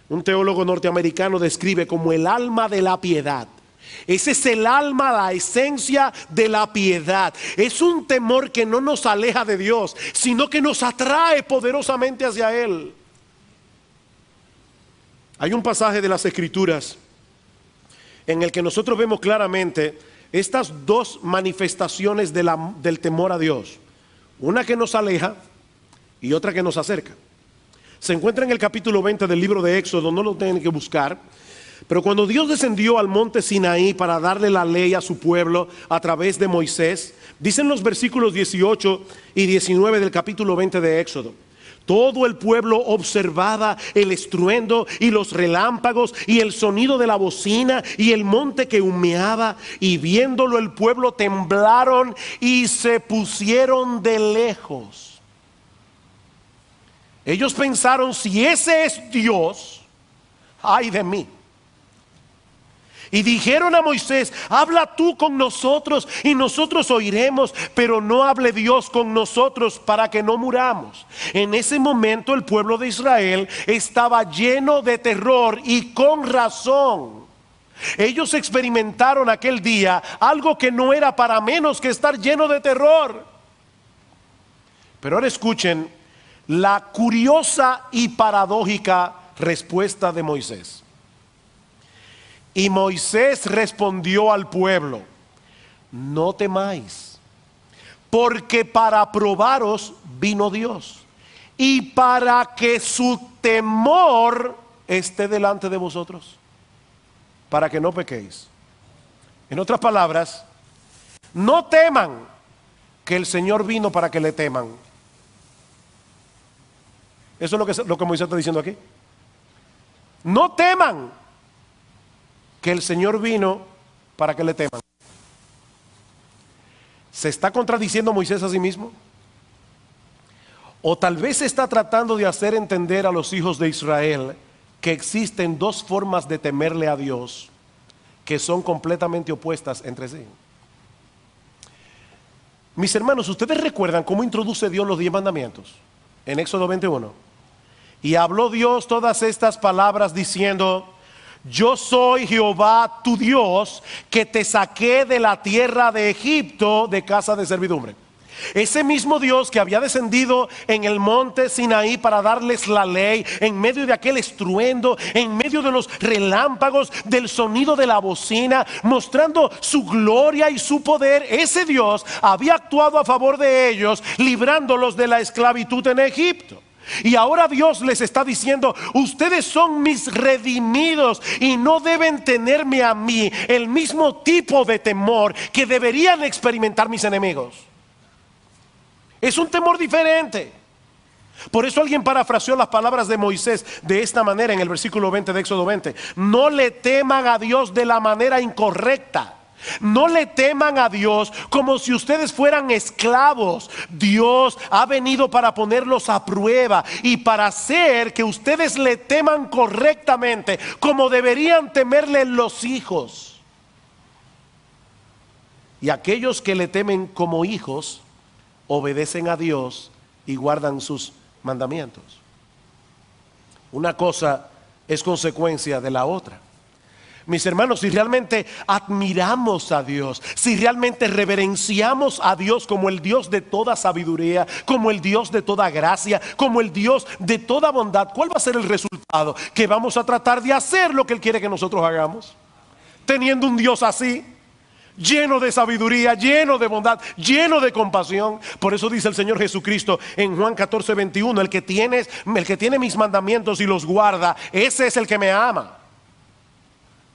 un teólogo norteamericano, describe como el alma de la piedad. Ese es el alma, la esencia de la piedad. Es un temor que no nos aleja de Dios, sino que nos atrae poderosamente hacia Él. Hay un pasaje de las Escrituras en el que nosotros vemos claramente estas dos manifestaciones del temor a Dios. Una que nos aleja y otra que nos acerca. Se encuentra en el capítulo 20 del libro de Éxodo, no lo tienen que buscar. Pero cuando Dios descendió al monte Sinaí para darle la ley a su pueblo a través de Moisés, dicen los versículos 18 y 19 del capítulo 20 de Éxodo: todo el pueblo observaba el estruendo y los relámpagos y el sonido de la bocina y el monte que humeaba, y viéndolo el pueblo temblaron y se pusieron de lejos. Ellos pensaron: si ese es Dios, ay de mí. Y dijeron a Moisés: habla tú con nosotros y nosotros oiremos, pero no hable Dios con nosotros para que no muramos. En ese momento el pueblo de Israel estaba lleno de terror, y con razón. Ellos experimentaron aquel día algo que no era para menos que estar lleno de terror. Pero ahora escuchen la curiosa y paradójica respuesta de Moisés. Y Moisés respondió al pueblo: no temáis, porque para probaros vino Dios, y para que su temor esté delante de vosotros, para que no pequéis. En otras palabras, no teman, que el Señor vino para que le teman. Eso es lo que Moisés está diciendo aquí. No teman, que el Señor vino para que le teman. ¿Se está contradiciendo Moisés a sí mismo? O tal vez está tratando de hacer entender a los hijos de Israel que existen dos formas de temerle a Dios que son completamente opuestas entre sí. Mis hermanos, ¿ustedes recuerdan cómo introduce Dios los 10 mandamientos? En Éxodo 21. Y habló Dios todas estas palabras diciendo: yo soy Jehová tu Dios, que te saqué de la tierra de Egipto, de casa de servidumbre. Ese mismo Dios que había descendido en el monte Sinaí para darles la ley, en medio de aquel estruendo, en medio de los relámpagos, del sonido de la bocina, mostrando su gloria y su poder, ese Dios había actuado a favor de ellos, librándolos de la esclavitud en Egipto. Y ahora Dios les está diciendo: ustedes son mis redimidos y no deben tenerme a mí el mismo tipo de temor que deberían experimentar mis enemigos. Es un temor diferente. Por eso alguien parafraseó las palabras de Moisés de esta manera en el versículo 20 de Éxodo 20: no le teman a Dios de la manera incorrecta. No le teman a Dios como si ustedes fueran esclavos. Dios ha venido para ponerlos a prueba y para hacer que ustedes le teman correctamente, como deberían temerle los hijos. Y aquellos que le temen como hijos obedecen a Dios y guardan sus mandamientos. Una cosa es consecuencia de la otra. Mis hermanos, si realmente admiramos a Dios, si realmente reverenciamos a Dios como el Dios de toda sabiduría, como el Dios de toda gracia, como el Dios de toda bondad, ¿cuál va a ser el resultado? Que vamos a tratar de hacer lo que Él quiere que nosotros hagamos. Teniendo un Dios así, lleno de sabiduría, lleno de bondad, lleno de compasión. Por eso dice el Señor Jesucristo en Juan 14:21: el que tiene mis mandamientos y los guarda, ese es el que me ama.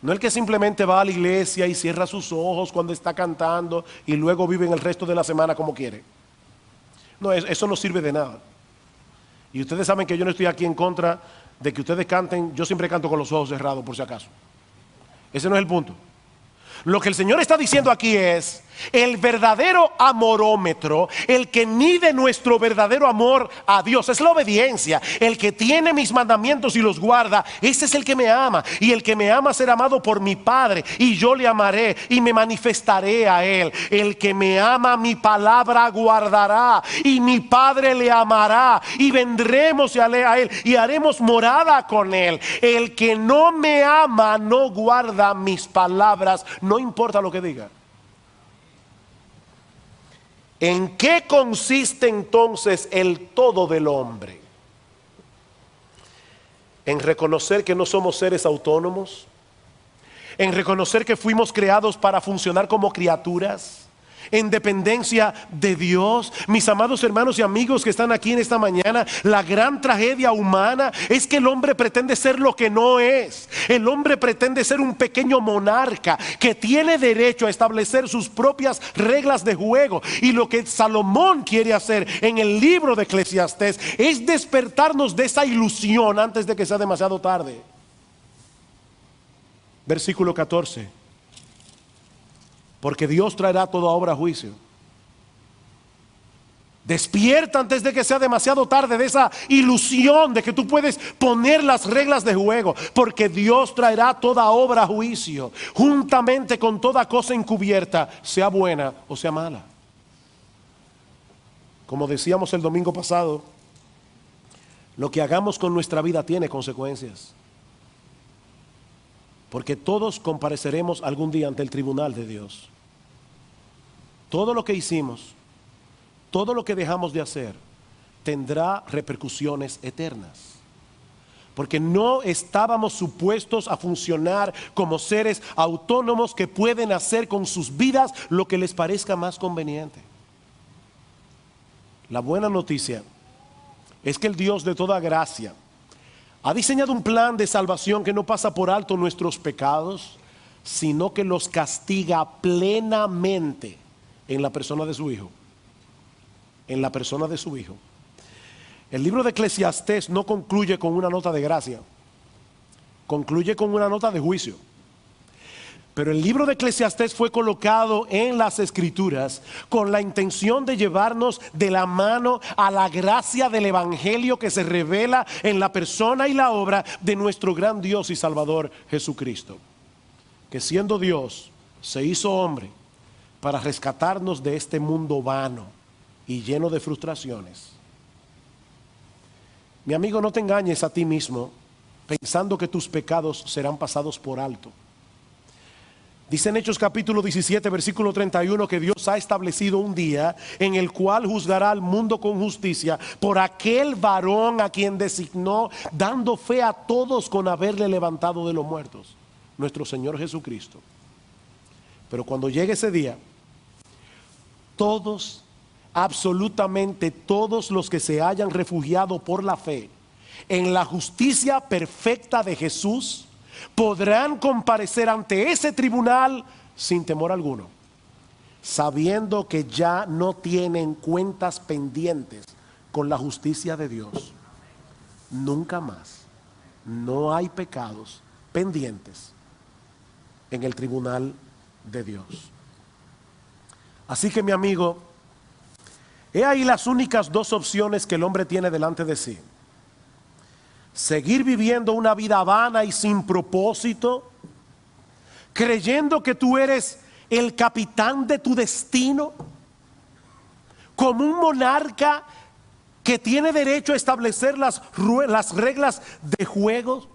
No el que simplemente va a la iglesia y cierra sus ojos cuando está cantando y luego vive en el resto de la semana como quiere. No, eso no sirve de nada. Y ustedes saben que yo no estoy aquí en contra de que ustedes canten. Yo siempre canto con los ojos cerrados, por si acaso. Ese no es el punto. Lo que el Señor está diciendo aquí es: el verdadero amorómetro, el que mide nuestro verdadero amor a Dios, es la obediencia. El que tiene mis mandamientos y los guarda, ese es el que me ama. Y el que me ama será amado por mi Padre, y yo le amaré y me manifestaré a él. El que me ama, mi palabra guardará, y mi Padre le amará, y vendremos a él y haremos morada con él. El que no me ama no guarda mis palabras, no importa lo que diga. ¿En qué consiste entonces el todo del hombre? En reconocer que no somos seres autónomos, en reconocer que fuimos creados para funcionar como criaturas, en dependencia de Dios. Mis amados hermanos y amigos que están aquí en esta mañana, la gran tragedia humana es que el hombre pretende ser lo que no es. El hombre pretende ser un pequeño monarca que tiene derecho a establecer sus propias reglas de juego. Y lo que Salomón quiere hacer en el libro de Eclesiastés es despertarnos de esa ilusión antes de que sea demasiado tarde. Versículo 14: porque Dios traerá toda obra a juicio. Despierta antes de que sea demasiado tarde de esa ilusión de que tú puedes poner las reglas de juego, porque Dios traerá toda obra a juicio, juntamente con toda cosa encubierta, sea buena o sea mala. Como decíamos el domingo pasado, lo que hagamos con nuestra vida tiene consecuencias, porque todos compareceremos algún día ante el tribunal de Dios. Todo lo que hicimos, todo lo que dejamos de hacer tendrá repercusiones eternas, porque no estábamos supuestos a funcionar como seres autónomos que pueden hacer con sus vidas lo que les parezca más conveniente. La buena noticia es que el Dios de toda gracia ha diseñado un plan de salvación que no pasa por alto nuestros pecados, sino que los castiga plenamente en la persona de su Hijo. En la persona de su Hijo. El libro de Eclesiastés no concluye con una nota de gracia, concluye con una nota de juicio. Pero el libro de Eclesiastés fue colocado en las Escrituras con la intención de llevarnos de la mano a la gracia del Evangelio que se revela en la persona y la obra de nuestro gran Dios y Salvador Jesucristo, que siendo Dios se hizo hombre para rescatarnos de este mundo vano y lleno de frustraciones. Mi amigo, no te engañes a ti mismo pensando que tus pecados serán pasados por alto. Dice en Hechos capítulo 17 versículo 31 que Dios ha establecido un día en el cual juzgará al mundo con justicia por aquel varón a quien designó, dando fe a todos con haberle levantado de los muertos, nuestro Señor Jesucristo. Pero cuando llegue ese día, todos, absolutamente todos los que se hayan refugiado por la fe en la justicia perfecta de Jesús, podrán comparecer ante ese tribunal sin temor alguno, sabiendo que ya no tienen cuentas pendientes con la justicia de Dios. Nunca más. No hay pecados pendientes en el tribunal de Dios. Así que, mi amigo, he ahí las únicas dos opciones que el hombre tiene delante de sí: seguir viviendo una vida vana y sin propósito, creyendo que tú eres el capitán de tu destino, como un monarca que tiene derecho a establecer las reglas de juego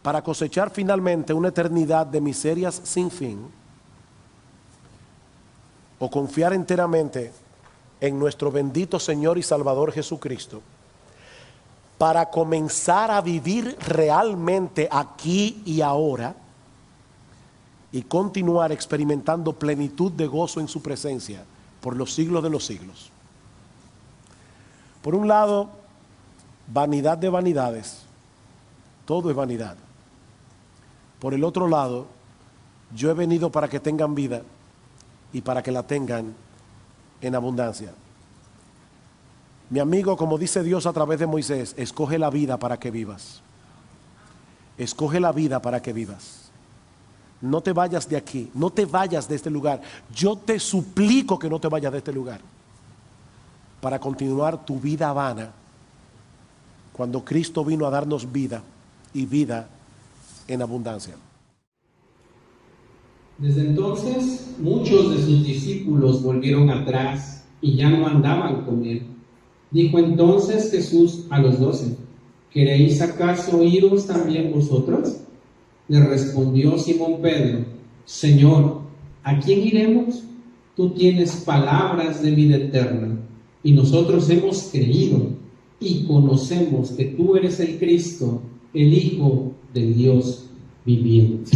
para cosechar finalmente una eternidad de miserias sin fin, o confiar enteramente en nuestro bendito Señor y Salvador Jesucristo para comenzar a vivir realmente aquí y ahora y continuar experimentando plenitud de gozo en su presencia por los siglos de los siglos. Por un lado, vanidad de vanidades, todo es vanidad. Por el otro lado, yo he venido para que tengan vida y para que la tengan en abundancia. Mi amigo, como dice Dios a través de Moisés, escoge la vida para que vivas. Escoge la vida para que vivas. No te vayas de aquí, no te vayas de este lugar. Yo te suplico que no te vayas de este lugar para continuar tu vida vana, cuando Cristo vino a darnos vida y vida en abundancia. Desde entonces, muchos de sus discípulos volvieron atrás y ya no andaban con él. Dijo entonces Jesús a los 12: ¿queréis acaso iros también vosotros? Le respondió Simón Pedro: Señor, ¿a quién iremos? Tú tienes palabras de vida eterna, y nosotros hemos creído y conocemos que tú eres el Cristo, el Hijo del Dios viviente.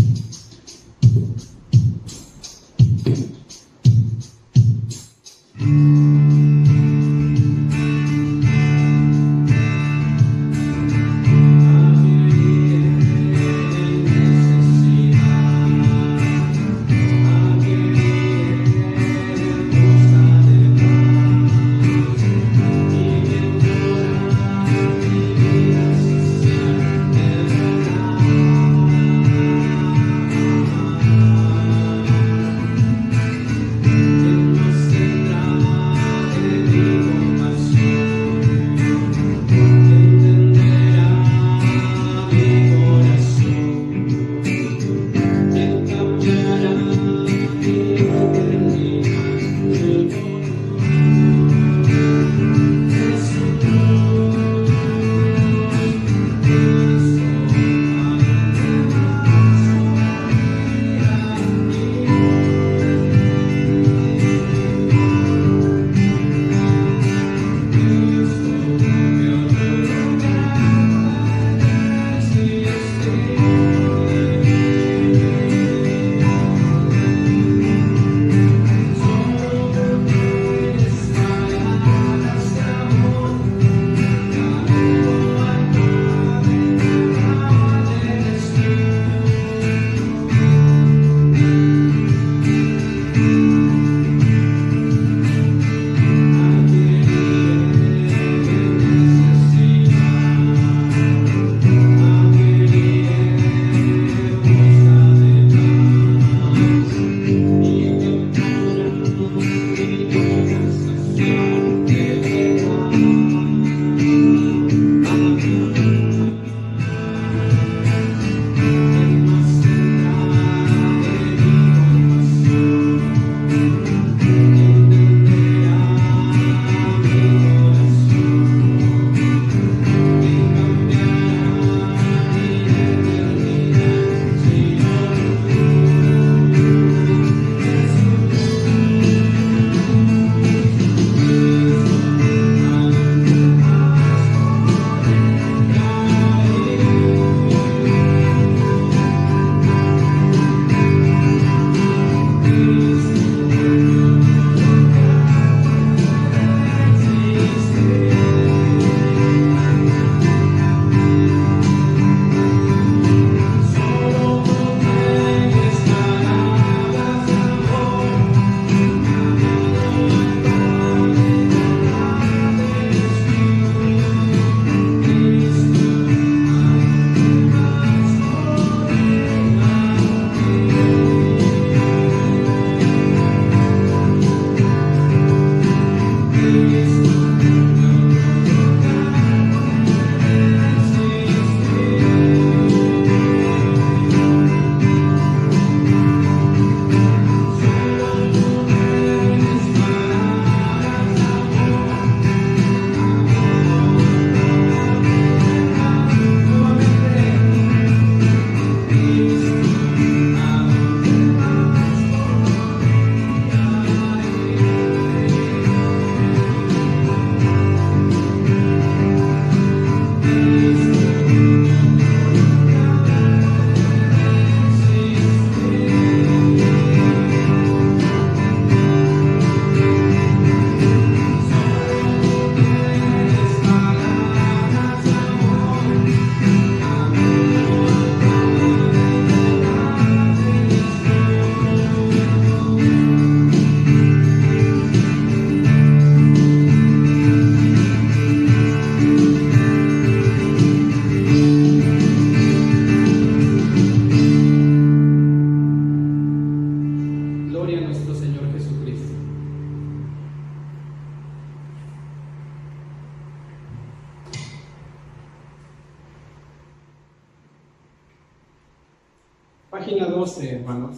Página 12, hermanos.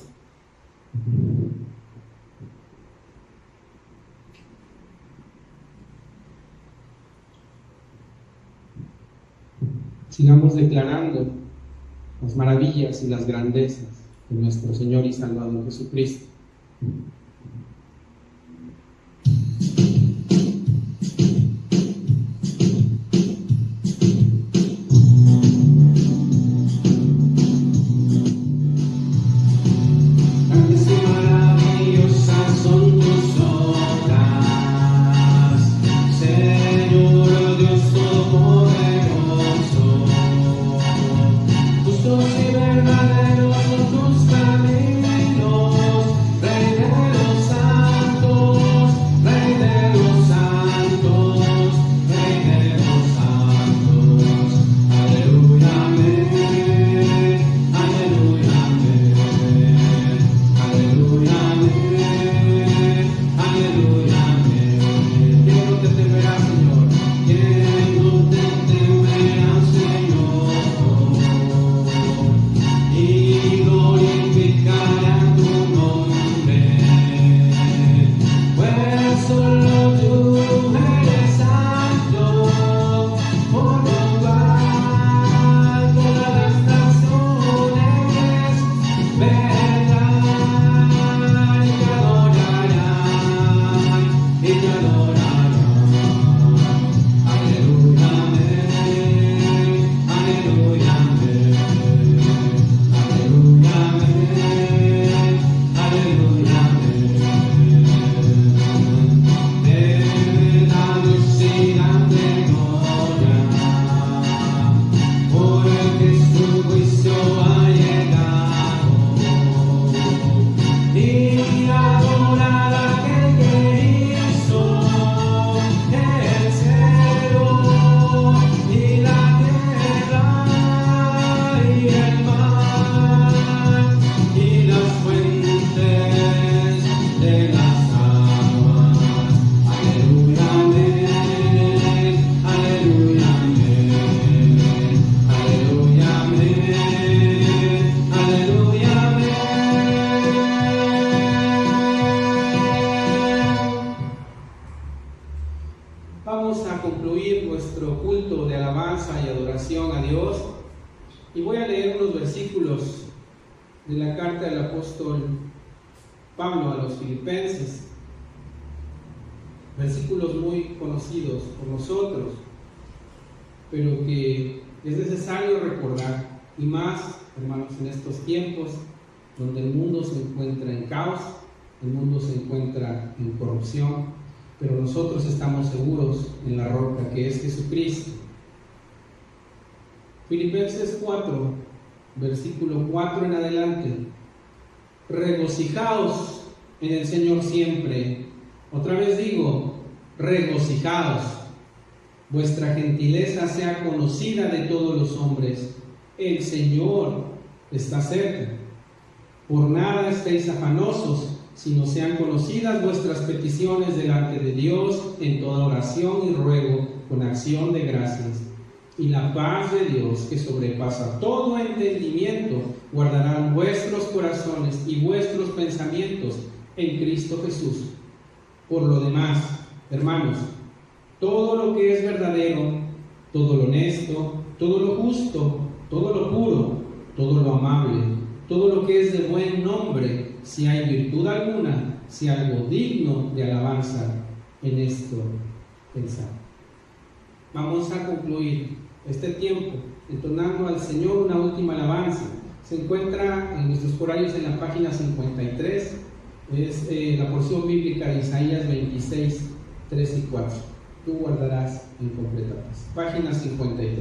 Sigamos declarando las maravillas y las grandezas de nuestro Señor y Salvador Jesucristo. Grandes y maravillosas son tus obras, Señor Dios Todopoderoso. Justos y verdaderos son tus caminos, Rey de los santos, Rey de los santos, Rey de los santos. Aleluya, amén, aleluya, amén, aleluya, amén, aleluya, amén. ¿Quién no te temerá, Señor? ¿Quién no te temerá, Señor? Y glorificará tu nombre, pues solo tú eres santo, por lo cual todas las naciones vendrán y te adorarán, y te adorarán. Aleluya, amén, aleluya, amén, aleluya, amén, aleluya, amén. Debe danos y darte gloria, porque su juicio ha llegado, y adorar a aquel que hizo el cielo y la tierra y el mar y las fuentes de las aguas. Aleluya, amén, aleluya, amén, aleluya, amén, aleluya, amén. Vamos a concluir nuestro culto de alabanza y adoración a Dios, y voy a leer unos versículos de la carta del apóstol Pablo a los Filipenses, versículos muy conocidos por nosotros, pero que es necesario recordar, y más, hermanos, en estos tiempos donde el mundo se encuentra en caos, el mundo se encuentra en corrupción, pero nosotros estamos seguros en la roca que es Jesucristo. Filipenses 4, versículo 4 en adelante. Regocijaos en el Señor siempre. Otra vez digo, regocijaos. Vuestra gentileza sea conocida de todos los hombres. El Señor está cerca. Por nada estéis afanosos, sino sean conocidas vuestras peticiones delante de Dios en toda oración y ruego con acción de gracias. Y la paz de Dios, que sobrepasa todo entendimiento, guardarán vuestros corazones y vuestros pensamientos en Cristo Jesús. Por lo demás, hermanos, todo lo que es verdadero, todo lo honesto, todo lo justo, todo lo puro, todo lo amable, todo lo que es de buen nombre, si hay virtud alguna, si algo digno de alabanza, en esto pensad. Vamos a concluir este tiempo entonando al Señor una última alabanza. Se encuentra en nuestros horarios en la página 53, es la porción bíblica de Isaías 26, 3 y 4. Tú guardarás en completa paz. Página 53.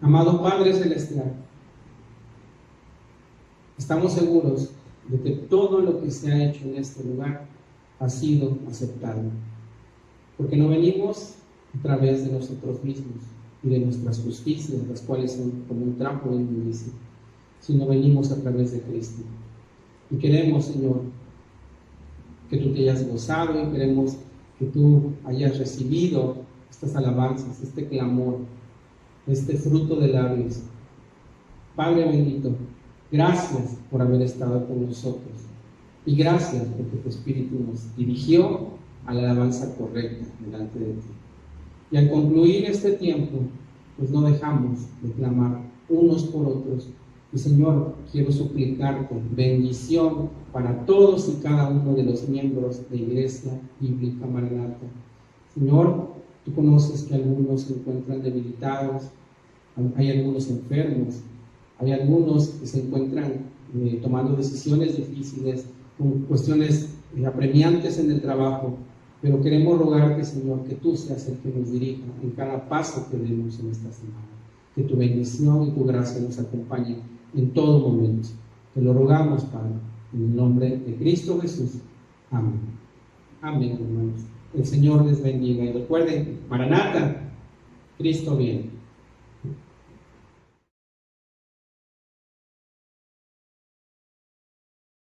Amado Padre Celestial, estamos seguros de que todo lo que se ha hecho en este lugar ha sido aceptado, porque no venimos a través de nosotros mismos y de nuestras justicias, las cuales son como un trapo de inmundicia, sino venimos a través de Cristo. Y queremos, Señor, que tú te hayas gozado y queremos que tú hayas recibido estas alabanzas, este clamor, este fruto de labios. Padre bendito, gracias por haber estado con nosotros y gracias porque tu Espíritu nos dirigió a la alabanza correcta delante de ti. Y al concluir este tiempo, pues no dejamos de clamar unos por otros. Y Señor, quiero suplicarte bendición para todos y cada uno de los miembros de Iglesia Bíblica Maranata. Señor, tú conoces que algunos se encuentran debilitados, hay algunos enfermos, hay algunos que se encuentran tomando decisiones difíciles, con cuestiones apremiantes en el trabajo, pero queremos rogarte, Señor, que tú seas el que nos dirija en cada paso que demos en esta semana, que tu bendición y tu gracia nos acompañen en todo momento. Te lo rogamos, Padre, en el nombre de Cristo Jesús. Amén. Amén, hermanos. El Señor les bendiga y recuerden, Maranata, Cristo viene.